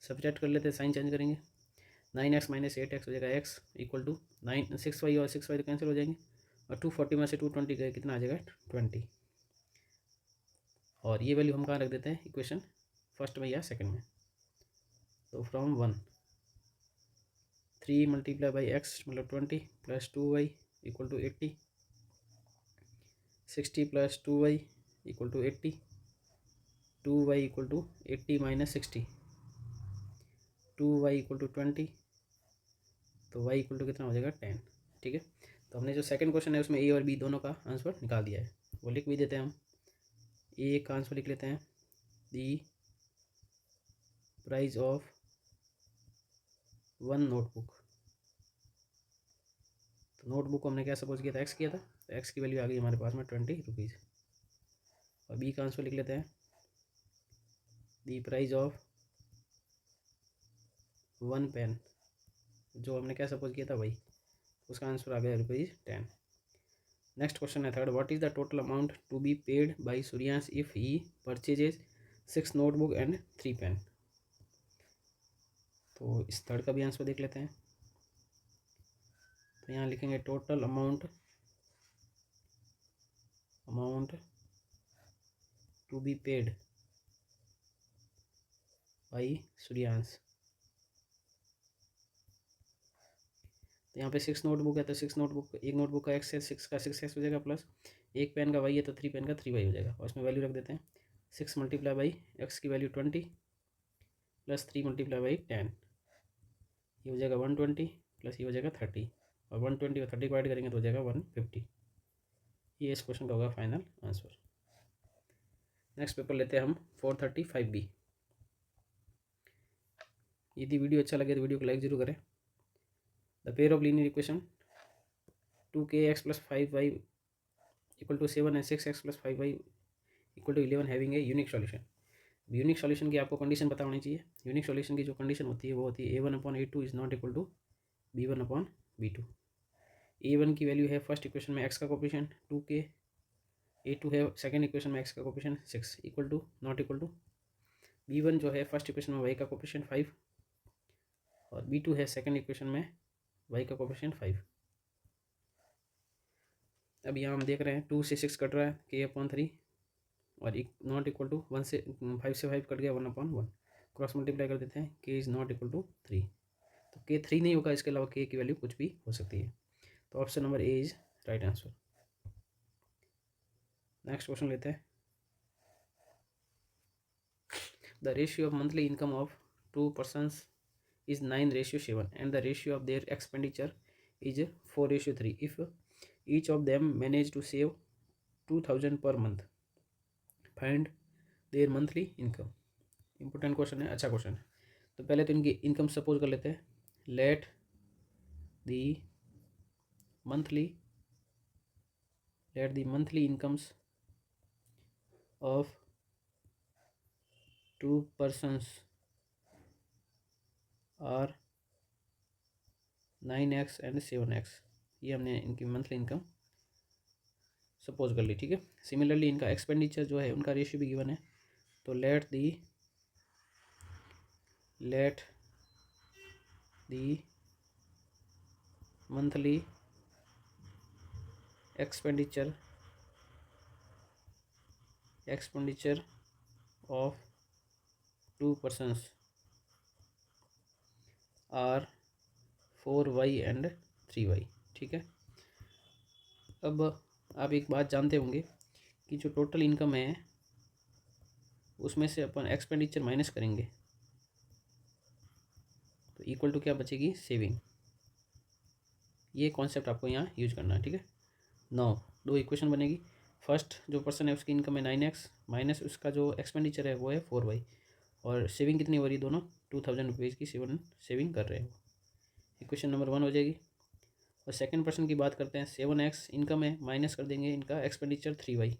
सब्ट्रैक्ट कर लेते हैं, साइन चेंज करेंगे। 9x माइनस 8x हो जाएगा x इक्वल टू 6y और 6y तो कैंसिल हो जाएंगे और 240 में से 220 गए, कितना आ जाएगा 20। और ये वैल्यू हम कहाँ रख देते हैं, इक्वेशन फर्स्ट में या सेकंड में। तो फ्रॉम 1 3 मल्टीप्लाई बाई एक्स मतलब 20 plus 2y equal to 80, 60 plus 2y equal to 80, 2y equal to 80 minus 60, 2y equal to 20, तो y इक्वल टू कितना हो जाएगा 10, ठीक है। तो हमने जो सेकंड क्वेश्चन है उसमें ए और बी दोनों का आंसर निकाल दिया है, वो लिख भी देते हैं हम। ए का आंसर लिख लेते हैं, the price of one notebook. तो नोटबुक को हमने क्या सपोज किया था, एक्स किया था, तो एक्स की वैल्यू आ गई हमारे पास में 20 रुपीज़। और बी का आंसर लिख लेते हैं, the price of one pen, जो हमने क्या सपोज किया था वही, उसका आंसर आ गया ₹10। नेक्स्ट क्वेश्चन है third, what is the total amount to be paid by Suryansh if he purchases 6 notebook and 3 pen. तो इस थर्ड का भी आंसर देख लेते हैं। तो यहाँ लिखेंगे total amount to be paid by Suryansh. तो यहाँ पे 6 नोटबुक है तो 6 नोटबुक, एक नोटबुक का एक्स है, 6 का 6x हो जाएगा प्लस एक पेन का वाई है तो 3 पेन का 3y हो जाएगा। और इसमें वैल्यू रख देते हैं, 6 मल्टीप्लाई बाई एक्स की वैल्यू 20 प्लस 3 मल्टीप्लाई बाई 10, ये हो जाएगा 120 प्लस ये हो जाएगा 30 और 120 और 30 को ऐड करेंगे तो हो जाएगा 150। ये इस क्वेश्चन का होगा फाइनल आंसर। नेक्स्ट पेपर लेते हैं हम 435B। यदि वीडियो अच्छा लगे तो वीडियो को लाइक जरूर करें। The pair of linear equation 2kx plus 5y equal to 7 and 6x plus 5y equal to 11 having a unique solution. Unique solution की आपको कंडीशन पता होनी चाहिए। यूनिक सॉल्यूशन की जो कंडीशन होती है वो होती है A1/A2 is not equal to B1/B2। A1 की वैल्यू है फर्स्ट इक्वेशन में x का कोफिशिएंट 2k, A2 है सेकंड इक्वेशन में x का coefficient 6 equal to not equal to B1 जो है फर्स्ट इक्वेशन में y का कोफिशिएंट 5 और B2 है सेकंड इक्वेशन में y का कोफिशिएंट 5। अब यहाँ हम देख रहे हैं 2 से 6 कट रहा है k/3 और नॉट इक्वल टू 1 से 5 से 5 कट गया 1/1। क्रॉस मल्टीप्लाई कर देते हैं k is not equal to 3। तो k 3 नहीं होगा, इसके अलावा k की वैल्यू कुछ भी हो सकती है। तो option number A is right answer. Next question लेते हैं। The ratio of monthly income of 2 persons is 9:7 and the ratio of their expenditure is 4:3 if each of them manage to save 2000 per month, find their monthly income। Important question है, अच्छा question है। तो पहले तो इनकी income suppose कर लेते हैं। Let the monthly incomes of 2 persons are 9x and 7x। ये हमने इनकी मंथली इनकम सपोज कर ली, ठीक है। सिमिलरली इनका एक्सपेंडिचर जो है उनका रेशियो भी गिवन है। तो let the monthly expenditure of 2 persons are 4y and 3y, ठीक है। अब आप एक बात जानते होंगे कि जो टोटल इनकम है उसमें से अपन एक्सपेंडिचर माइनस करेंगे तो इक्वल टू क्या बचेगी, सेविंग। ये कॉन्सेप्ट आपको यहाँ यूज करना है, ठीक है। 2 इक्वेशन बनेगी। फर्स्ट जो पर्सन है उसकी इनकम है 9x माइनस उसका जो एक्सपेंडिचर है वो है 4y और सेविंग कितनी हो रही, दोनों 2000 रुपीज़ की सेविंग कर रहे हैं। इक्वेशन नंबर 1 हो जाएगी। और सेकंड पर्सन की बात करते हैं, 7x इनकम है, माइनस कर देंगे इनका एक्सपेंडिचर 3y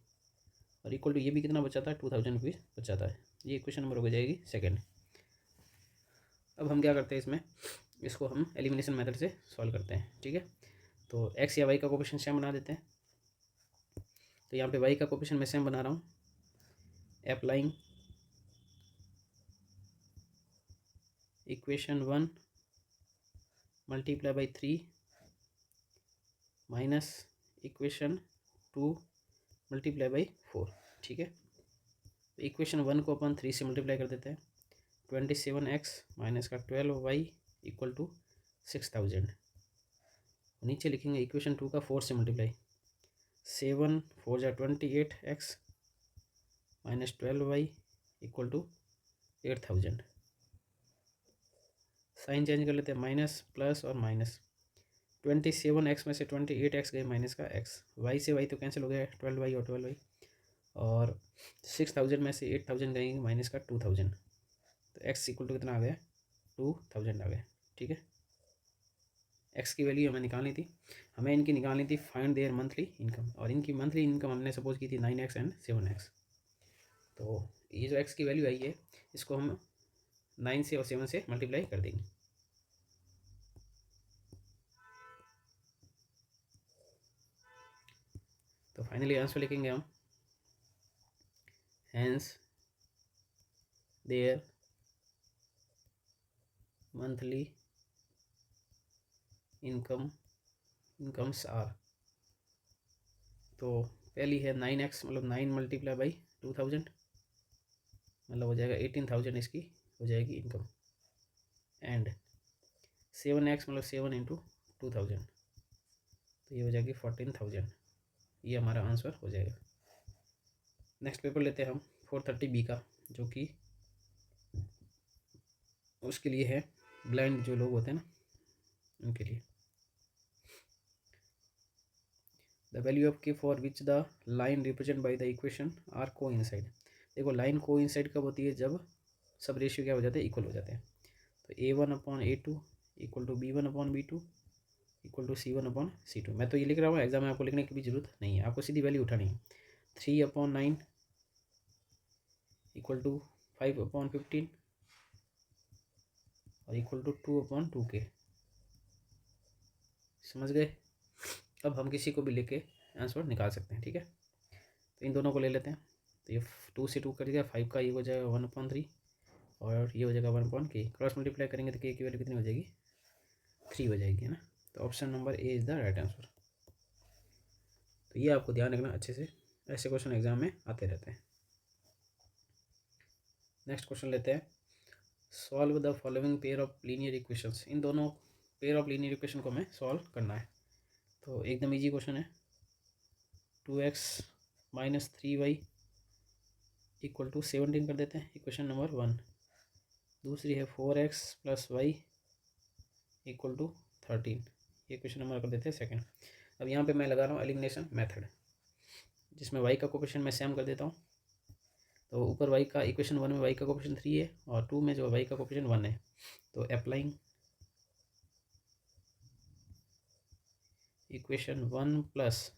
और इक्वल टू ये भी कितना बचाता है, 2000 रुपीज़ बचाता है। ये इक्वेशन नंबर हो जाएगी सेकंड। अब हम क्या करते हैं इसमें, इसको हम एलिमिनेशन मेथड से सॉल्व करते हैं, ठीक है। तो x या y का कोफिशिएंट सेम बना देते हैं। तो यहाँ पे y का कोफिशिएंट मैं सेम बना रहा हूँ। Applying equation 1 multiply by 3 minus equation 2 multiply by 4, ठीक है। तो इक्वेशन 1 को अपन 3 से मल्टीप्लाई कर देते हैं। 27x माइनस का 12y इक्वल टू 6000। नीचे लिखेंगे इक्वेशन 2 का 4 से मल्टीप्लाई, 7 4 जा 28x minus 12y equal to 8000। Sign change कर लेते हैं, माइनस प्लस और माइनस। 27x में से 28x गए माइनस का x, y से y तो कैंसिल हो गया 12y और 12y और 6000 में से 8000 गए माइनस का 2000। तो x इक्वल टू कितना आ गया, 2000 आ गया, ठीक है। x की वैल्यू हमें निकालनी थी, हमें इनकी निकालनी थी फाइंड देयर मंथली इनकम और इनकी मंथली इनकम हमने सपोज की थी 9x एंड 7x। तो ये जो x की वैल्यू आई है इसको हम 9 से और 7 से मल्टीप्लाई कर देंगे। तो फाइनली आंसर लिखेंगे हम, hence their monthly incomes are. तो पहली है 9x मतलब 9 मल्टीप्लाई बाई 2000 मतलब हो जाएगा 18000 इसकी हो जाएगी इनकम एंड 7x मतलब 7 इंटू 2000 तो ये हो जाएगी 14000। ये हमारा आंसर हो जाएगा। नेक्स्ट पेपर लेते हैं हम 430B का, जो कि उसके लिए है ब्लाइंड जो लोग होते हैं ना उनके लिए। The value of k for which the line represent by the equation are coincide. देखो लाइन को इनसाइड कब होती है, जब सब रेशियो क्या हो जाते हैं, इक्वल हो जाते हैं। तो A1/A2 equal to B1/B2 equal to C1/C2। मैं तो ये लिख रहा हूँ, एग्जाम में आपको लिखने की भी जरूरत नहीं है, आपको सीधी वैल्यू उठानी है। 3/9 इक्वल टू 5/15 और इक्वल टू 2/2k। समझ गए। अब हम किसी को भी लेके आंसर निकाल सकते हैं, ठीक है। तो इन दोनों को ले लेते हैं। तो ये 2 से 2 कर दिया, 5 का ये हो जाएगा 1/3 और ये हो जाएगा 1/k। क्रॉस मल्टीप्लाई करेंगे तो k की वैल्यू कितनी हो जाएगी, 3 हो जाएगी, है ना। तो option number A is the right answer. तो ये आपको ध्यान रखना अच्छे से, ऐसे क्वेश्चन एग्जाम में आते रहते हैं। नेक्स्ट क्वेश्चन लेते हैं। Solve the following pair of linear equations. इन दोनों पेयर ऑफ लीनियर इक्वेशन को हमें सॉल्व करना है। तो एकदम इजी क्वेश्चन है। 2x minus 3y equal to 17 कर देते हैं, इक्वेशन नंबर 1। दूसरी है 4x plus y equal to 13, ये क्वेश्चन नंबर कर देते हैं सेकंड। अब यहाँ पे मैं लगा रहा हूँ एलिमिनेशन मेथड, जिसमें y का कोफिशिएंट मैं सेम कर देता हूँ। तो ऊपर y का इक्वेशन 1 में y का कोफिशिएंट 3 है और 2 में जो y का कोफिशिएंट 1 है। तो applying equation 1 plus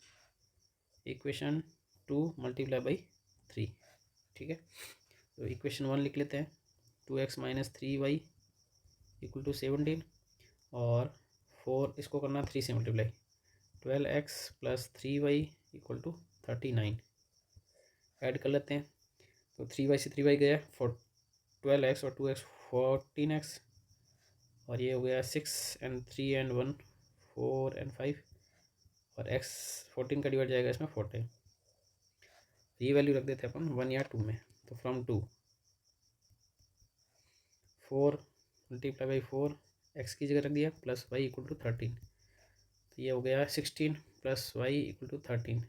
equation 2 multiply by 3, ठीक है। तो इक्वेशन 1 लिख लेते हैं, 2x minus 3y equal to 17 और 4 इसको करना 3 से multiply, 12x plus 3y equal to 39। Add कर लेते हैं। तो 3y से 3y गया 12x और 2x 14x और ये हो गया 6 एंड 3 एंड 1 4 एंड 5 और x 14 का डिवाइड जाएगा इसमें 14। ये वैल्यू रख देते हैं अपन 1 या 2 में। तो फ्रॉम 2 4 मल्टीप्लाई बाई 4 x की जगह रख दिया प्लस y इक्वल टू 13। तो ये हो गया 16 प्लस वाई इक्वल टू 13।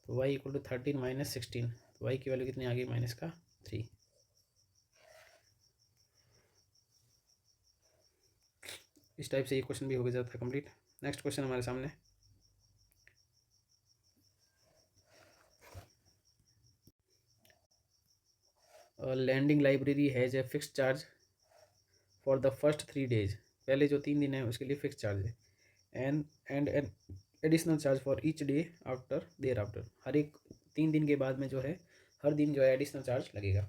तो y इक्वल टू 13 माइनस 16, तो y की वैल्यू कितनी आ गई, माइनस का 3। इस टाइप से ये क्वेश्चन भी हो जाता है कंप्लीट। नेक्स्ट क्वेश्चन हमारे सामने, lending library has a fix charge for the first 3 days. पहले जो 3 दिन है उसके लिए फिक्स चार्ज है। And an additional charge for each day after thereafter. हर एक 3 दिन के बाद में जो है हर दिन जो है एडिशनल चार्ज लगेगा।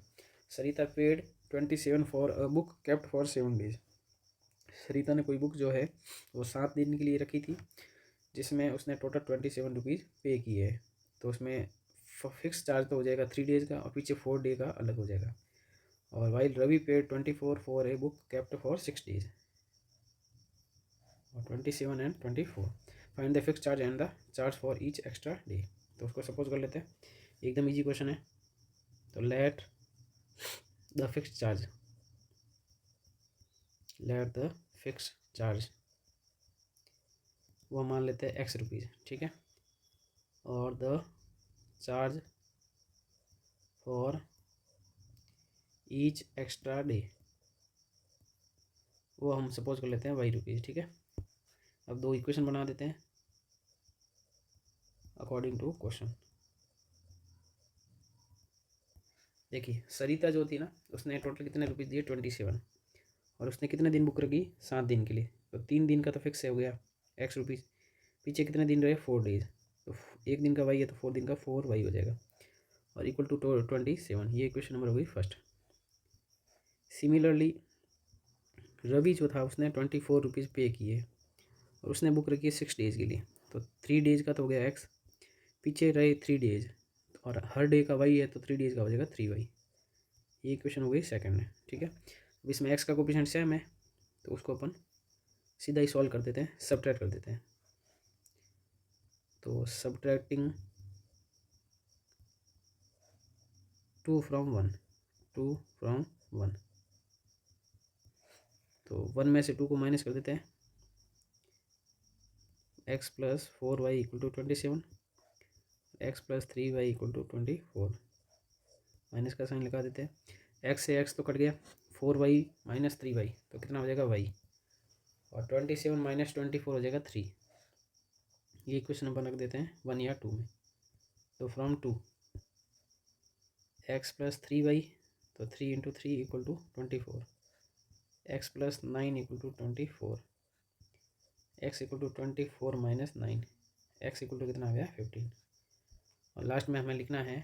Sarita paid 27 for a book kept for 7 days. Sarita ने कोई बुक जो है वो 7 दिन के लिए रखी थी, जिसमें उसने टोटल 27 रुपीज़ पे किए है। तो उसमें फिक्स चार्ज तो हो जाएगा 3 डेज़ का और पीछे 4 डे का अलग हो जाएगा। और while Ravi paid 24 for a book kept for 6 days और 27 and 24। Find the fix charge and the charge for each extra day. तो उसको सपोज कर लेते हैं, एकदम इजी क्वेश्चन है। तो लेट द फिक्स चार्ज वो मान लेते हैं x रुपीज़, ठीक है। और the charge for each extra day वो हम सपोज कर लेते हैं y रुपीज़, ठीक है। अब 2 इक्वेशन बना देते हैं अकॉर्डिंग टू क्वेश्चन। देखिए सरिता जो थी ना, उसने टोटल कितने रुपीज़ दिए 27 और उसने कितने दिन बुक रखी 7 दिन के लिए। तो 3 दिन का तो फिक्स है हो गया x रुपीज़, पीछे कितने दिन रहे 4 डेज। तो 1 दिन का y है तो 4 दिन का 4y हो जाएगा और इक्वल टू 27। ये क्वेश्चन नंबर हो गई फर्स्ट। सिमिलरली रवि जो था उसने 24 रुपीज़ पे किए और उसने बुक रखी है 6 डेज़ के लिए। तो 3 डेज़ का तो हो गया x, पीछे रहे 3 डेज़ और हर डे का y है तो 3 डेज़ का हो जाएगा 3y। ये क्वेश्चन हो गई सेकंड में, ठीक है। अब इसमें x का कोफिशिएंट सेम है तो उसको अपन सीधा ही सॉल्व कर देते हैं, सब्ट्रैक्ट कर देते हैं। तो सब्ट्रैक्टिंग 2 फ्रॉम 1 तो 1 में से 2 को माइनस कर देते हैं, x plus 4y equal to 27, x plus 3y equal to 24। Minus का साइन लगा देते हैं, x से x तो कट गया, 4y माइनस 3y तो कितना हो जाएगा y और 27 माइनस 24 हो जाएगा 3। ये इक्वेशन नंबर रख देते हैं 1 या 2 में। तो फ्रॉम 2 x प्लस 3y तो 3 into 3 equal to 24, x plus 9 equal to 24, x equal to 24 minus 9, x equal to कितना आ गया 15। और लास्ट में हमें लिखना है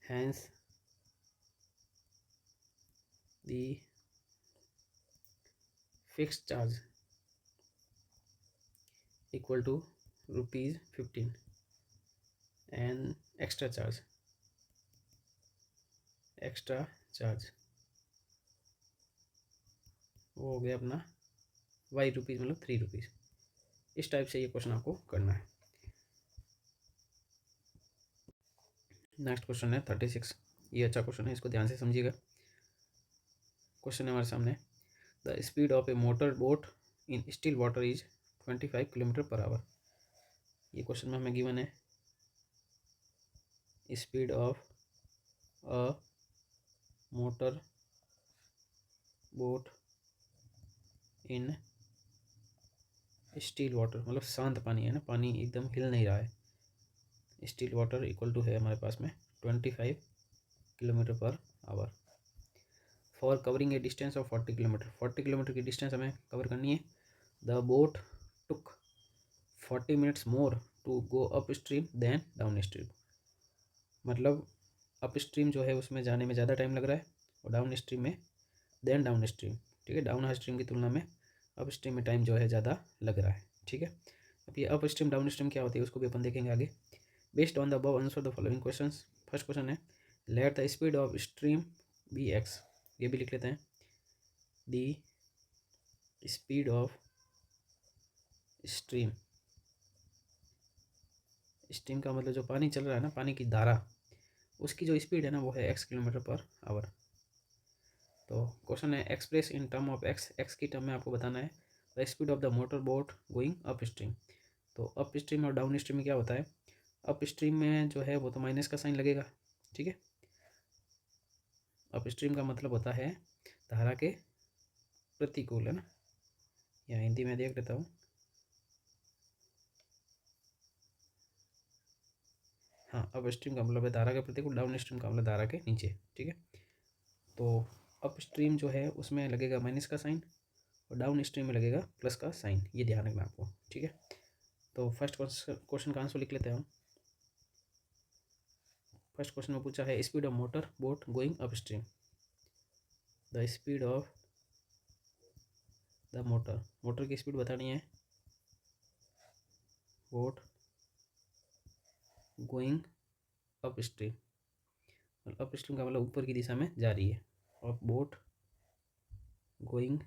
hence the fixed charge equal to ₹15 and extra charge वो हो गया अपना वाई रुपीज़ मतलब ₹3। इस टाइप से ये क्वेश्चन आपको करना है। नेक्स्ट क्वेश्चन है 36। ये अच्छा क्वेश्चन है, इसको ध्यान से समझिएगा। क्वेश्चन है हमारे सामने, the speed of A motor boat in still water is 25 km/h। ये क्वेश्चन में हमें गिवन है speed of a motor boat in still water, मतलब शांत पानी है ना, पानी एकदम हिल नहीं रहा है। स्टील वाटर इक्वल टू है हमारे पास में 25 km/h for covering a distance of 40 kilometre. 40 kilometre की डिस्टेंस हमें कवर करनी है। The boat took 40 minutes more to go upstream than downstream, मतलब अप स्ट्रीम जो है उसमें जाने में ज़्यादा टाइम लग रहा है और डाउन स्ट्रीम में देन डाउन स्ट्रीम, ठीक है, डाउन स्ट्रीम की तुलना में अप स्ट्रीम में टाइम जो है ज़्यादा लग रहा है, ठीक है। अब ये अप स्ट्रीम डाउन स्ट्रीम क्या होती है उसको भी अपन देखेंगे आगे। Based on the above answer the following questions. First question है let the speed of stream be x, ये भी लिख लेते हैं। The speed of stream, stream का मतलब जो पानी चल रहा है ना, पानी की धारा, उसकी जो स्पीड है ना वो है x km/h। तो क्वेश्चन है express in term of x, x की टर्म में आपको बताना है the speed of the motor boat going up stream. तो अप स्ट्रीम और डाउन स्ट्रीम में क्या होता है, अप स्ट्रीम में जो है वो तो माइनस का साइन लगेगा, ठीक है। अप स्ट्रीम का मतलब होता है धारा के प्रतिकूल, है ना, या हिंदी में देख लेता हूँ। हाँ, अप स्ट्रीम का मतलब है धारा के प्रतिकूल, डाउन स्ट्रीम का मतलब धारा के नीचे, ठीक है। तो अप स्ट्रीम जो है उसमें लगेगा माइनस का साइन और डाउन स्ट्रीम में लगेगा प्लस का साइन, ये ध्यान रखना आपको, ठीक है। तो फर्स्ट क्वेश्चन का आंसर लिख लेते हैं हम। फर्स्ट क्वेश्चन में पूछा है speed of motor boat going up stream. The speed of the motor, motor की स्पीड बतानी है, boat going up stream, up stream का मतलब ऊपर की दिशा में जा रही है, और बोट गोइंग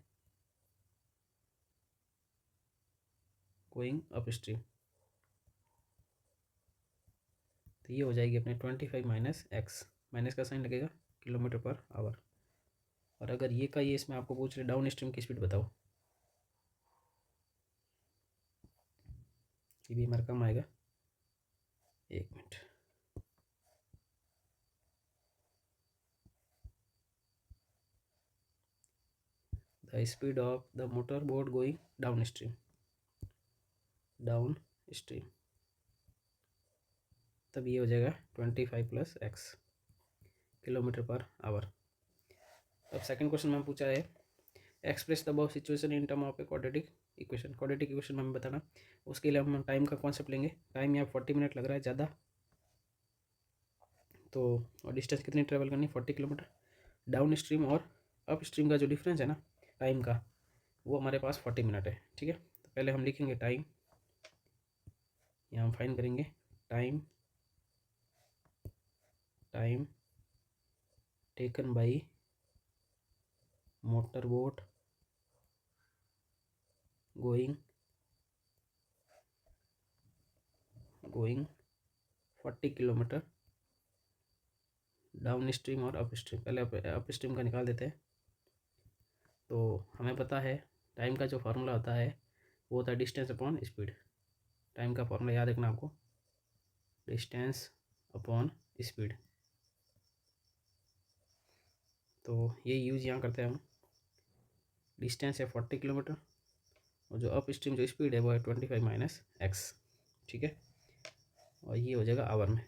अप स्ट्रीम, तो ये हो जाएगी अपने 25 माइनस एक्स, माइनस का साइन लगेगा km/h। और अगर ये का ये इसमें आपको पूछ रहे डाउन स्ट्रीम की स्पीड बताओ, ये भी हमारा कम आएगा, एक minute. The speed of the motor boat going down stream, तब ये हो जाएगा 25 प्लस एक्स km/h। अब सेकंड क्वेश्चन में पूछा है express the above situation in term of a quadratic equation. Quadratic equation में हमें बताना, उसके लिए हम टाइम का कॉन्सेप्ट लेंगे। टाइम यहाँ 40 मिनट लग रहा है ज़्यादा, तो और डिस्टेंस कितनी ट्रेवल करनी, 40 किलोमीटर। डाउन स्ट्रीम और अप स्ट्रीम का जो डिफरेंस है ना टाइम का, वो हमारे पास 40 मिनट है, ठीक है। तो पहले हम लिखेंगे टाइम, यहाँ हम फाइन करेंगे time taken by motor boat going 40 kilometre down stream और अप स्ट्रीम। पहले अप स्ट्रीम का निकाल देते हैं। तो हमें पता है टाइम का जो फार्मूला होता है वो होता है डिस्टेंस अपॉन स्पीड। टाइम का फार्मूला याद रखना आपको, डिस्टेंस अपॉन स्पीड। तो ये यूज़ यहाँ करते हैं हम। डिस्टेंस है 40 किलोमीटर और जो अप स्ट्रीम जो स्पीड है वो है 25 माइनस एक्स, ठीक है। और ये हो जाएगा आवर में।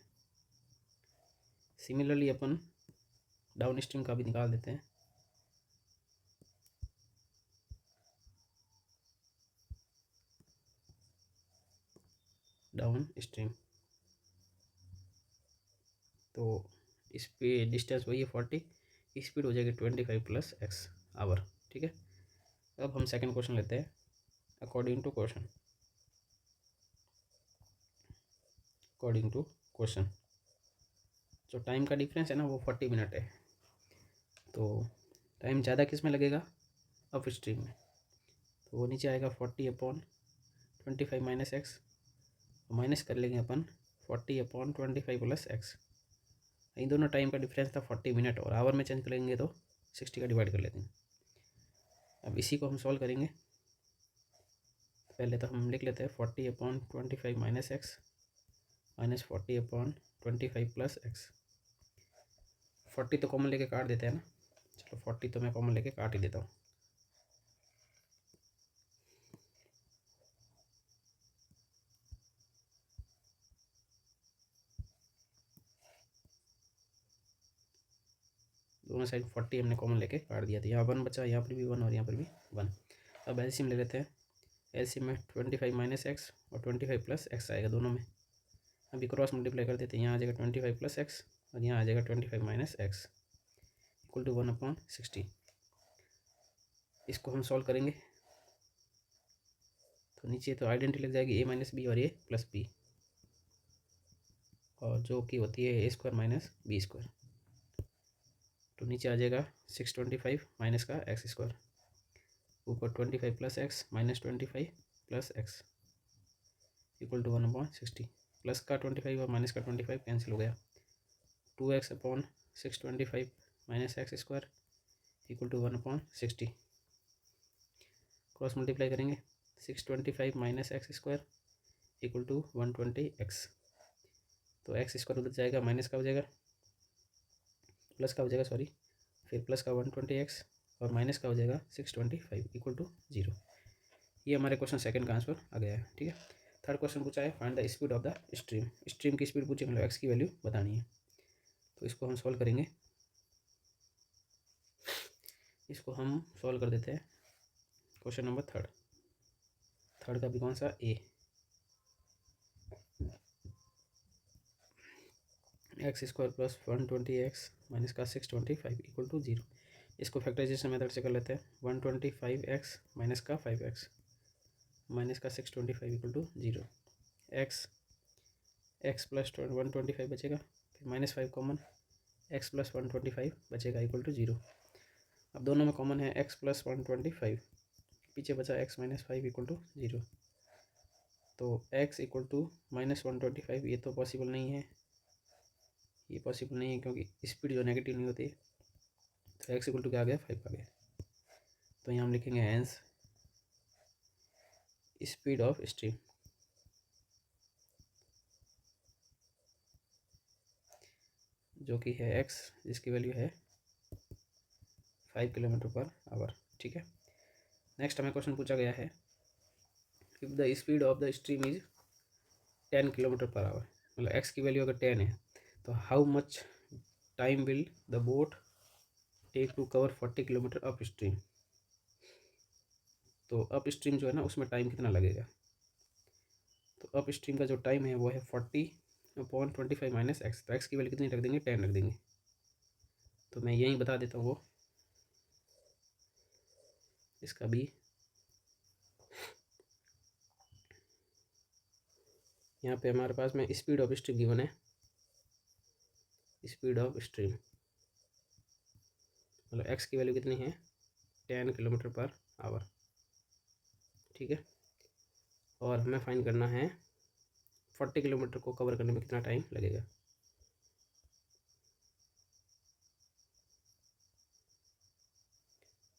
सिमिलरली अपन डाउन स्ट्रीम का भी निकाल देते हैं। डाउन स्ट्रीम, तो स्पीड डिस्टेंस वही है 40, स्पीड हो जाएगी 25 + x आवर। ठीक है, अब हम सेकंड क्वेश्चन लेते हैं। अकॉर्डिंग टू क्वेश्चन जो टाइम का डिफरेंस है ना वो 40 मिनट है, तो टाइम ज़्यादा किस में लगेगा, अप स्ट्रीम में। तो वो नीचे आएगा 40/25 - x, माइनस कर लेंगे अपन 40/25 + x। इन दोनों टाइम का डिफरेंस था 40 मिनट, और आवर में चेंज करेंगे तो 60 का डिवाइड कर लेते हैं। अब इसी को हम सॉल्व करेंगे। पहले तो हम लिख लेते हैं 40/25 - x माइनस 40/25 + x। 40 तो कॉमन लेके काट देते हैं ना, चलो 40 तो मैं कॉमन लेके काट ही देता हूँ। दोनों साइड 40 हमने कॉमन लेके काट दिया था। यहाँ 1 बचा, यहाँ पर भी 1 और यहाँ पर भी 1। अब एलसीएम ले लेते हैं। एलसीएम में 25 - x और 25 + x आएगा दोनों में। अभी क्रॉस मल्टीप्लाई कर देते हैं। यहाँ आ जाएगा 25 + x और यहाँ आ जाएगा 25 - x इक्वल टू 1/60। इसको हम सॉल्व करेंगे तो नीचे तो आइडेंटिटी लग जाएगी a - b और a + b, और जो कि होती है a² - b²। तो नीचे आ जाएगा 625 माइनस का x², ऊपर 25 + x minus 25 + x equal to 1/60। Plus का 25 और माइनस का 25 कैंसिल हो गया। 2x/625 minus x² equal to 1/60। Cross multiply करेंगे 625 minus x² equal to 120x। तो x² उधर जाएगा, माइनस का हो जाएगा, प्लस का हो जाएगा सॉरी, फिर प्लस का 120x और माइनस का हो जाएगा 625 इक्वल टू 0। ये हमारे क्वेश्चन सेकंड का आंसर आ गया है। ठीक है, थर्ड क्वेश्चन पूछा है find the speed of the stream. Stream की स्पीड पूछी, मतलब एक्स की वैल्यू बतानी है। तो इसको हम सॉल्व करेंगे। इसको हम सॉल्व कर देते हैं। क्वेश्चन नंबर थर्ड का भी कौन सा, ए। x² + 120x माइनस का 625 इक्वल टू 0। इसको फैक्टराइजेशन मेथड से कर लेते हैं। 125x माइनस का 5x माइनस का 625 इक्वल टू 0। x + 125 बचेगा, फिर -5 कॉमन, x + 125 बचेगा इक्वल टू 0। अब दोनों में कॉमन है x + 125, पीछे बचा x - 5 इक्वल टू 0। तो x इक्वल टू -125 ये तो पॉसिबल नहीं है, ये पॉसिबल नहीं है क्योंकि स्पीड जो नेगेटिव नहीं होती। तो x इक्वल टू क्या आ गया, 5 आ गया। तो यहाँ हम लिखेंगे हेंस स्पीड ऑफ स्ट्रीम जो कि है x, जिसकी वैल्यू है 5 km/h। ठीक है, नेक्स्ट हमें क्वेश्चन पूछा गया है if the speed of the stream is 10 km/h, मतलब x की वैल्यू अगर 10 है तो how much time will the boat take to cover 40 km upstream. तो अप स्ट्रीम जो है ना उसमें टाइम कितना लगेगा। तो अप स्ट्रीम का जो टाइम है वो है 40/25 - x। तो x की वैल्यू कितनी रख देंगे, 10 रख देंगे। तो मैं यहीं बता देता हूँ वो इसका भी। यहाँ पे हमारे पास में स्पीड ऑफ स्ट्रीम गिवन है। स्पीड ऑफ स्ट्रीम मतलब x की वैल्यू कितनी है, 10 km/h। ठीक है, और हमें फाइंड करना है 40 किलोमीटर को कवर करने में कितना टाइम लगेगा।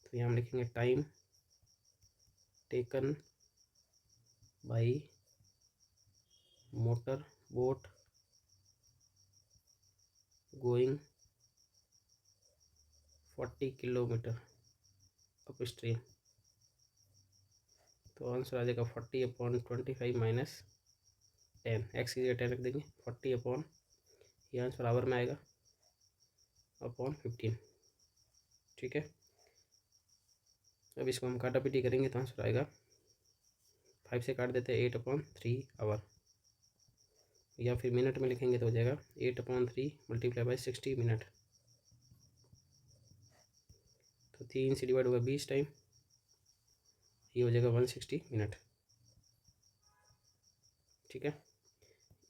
तो यहाँ हम लिखेंगे time taken by motor boat going 40 kilometre up stream. तो आंसर आ जाएगा 40/25 माइनस 10, एक्स की जगह 10 रख देंगे। 40 ये आंसर आवर में आएगा /15। ठीक है, अब इसको हम काटा पीटी करेंगे तो आंसर आएगा 5 से काट देते हैं 8/3 आवर या फिर मिनट में लिखेंगे तो हो जाएगा 8/3 मल्टीप्लाई बाई 60 मिनट। तो 3 से डिवाइड होगा 20 टाइम, ये हो जाएगा 160 मिनट। ठीक है,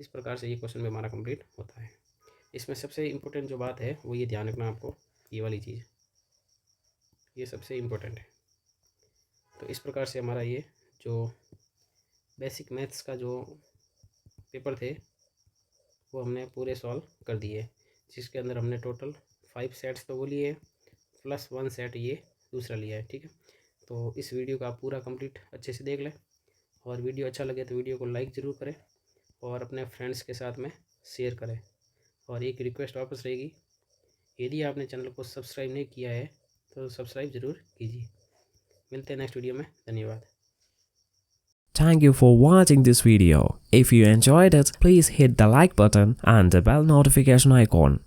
इस प्रकार से ये क्वेश्चन भी हमारा कंप्लीट होता है। इसमें सबसे इम्पोर्टेंट जो बात है वो ये ध्यान रखना आपको, ये वाली चीज़, ये सबसे इम्पोर्टेंट है। तो इस प्रकार से हमारा ये जो बेसिक मैथ्स का जो पेपर थे वो हमने पूरे सॉल्व कर दिए, जिसके अंदर हमने टोटल 5 सेट्स तो वो लिए प्लस 1 सेट ये दूसरा लिया है। ठीक है, तो इस वीडियो का आप पूरा कंप्लीट अच्छे से देख लें, और वीडियो अच्छा लगे तो वीडियो को लाइक ज़रूर करें और अपने फ्रेंड्स के साथ में शेयर करें। और एक रिक्वेस्ट वापस रहेगी, यदि आपने चैनल को सब्सक्राइब नहीं किया है तो सब्सक्राइब ज़रूर कीजिए। मिलते हैं नेक्स्ट वीडियो में, धन्यवाद। Thank you for watching this video. If you enjoyed it, please hit the like button and the bell notification icon.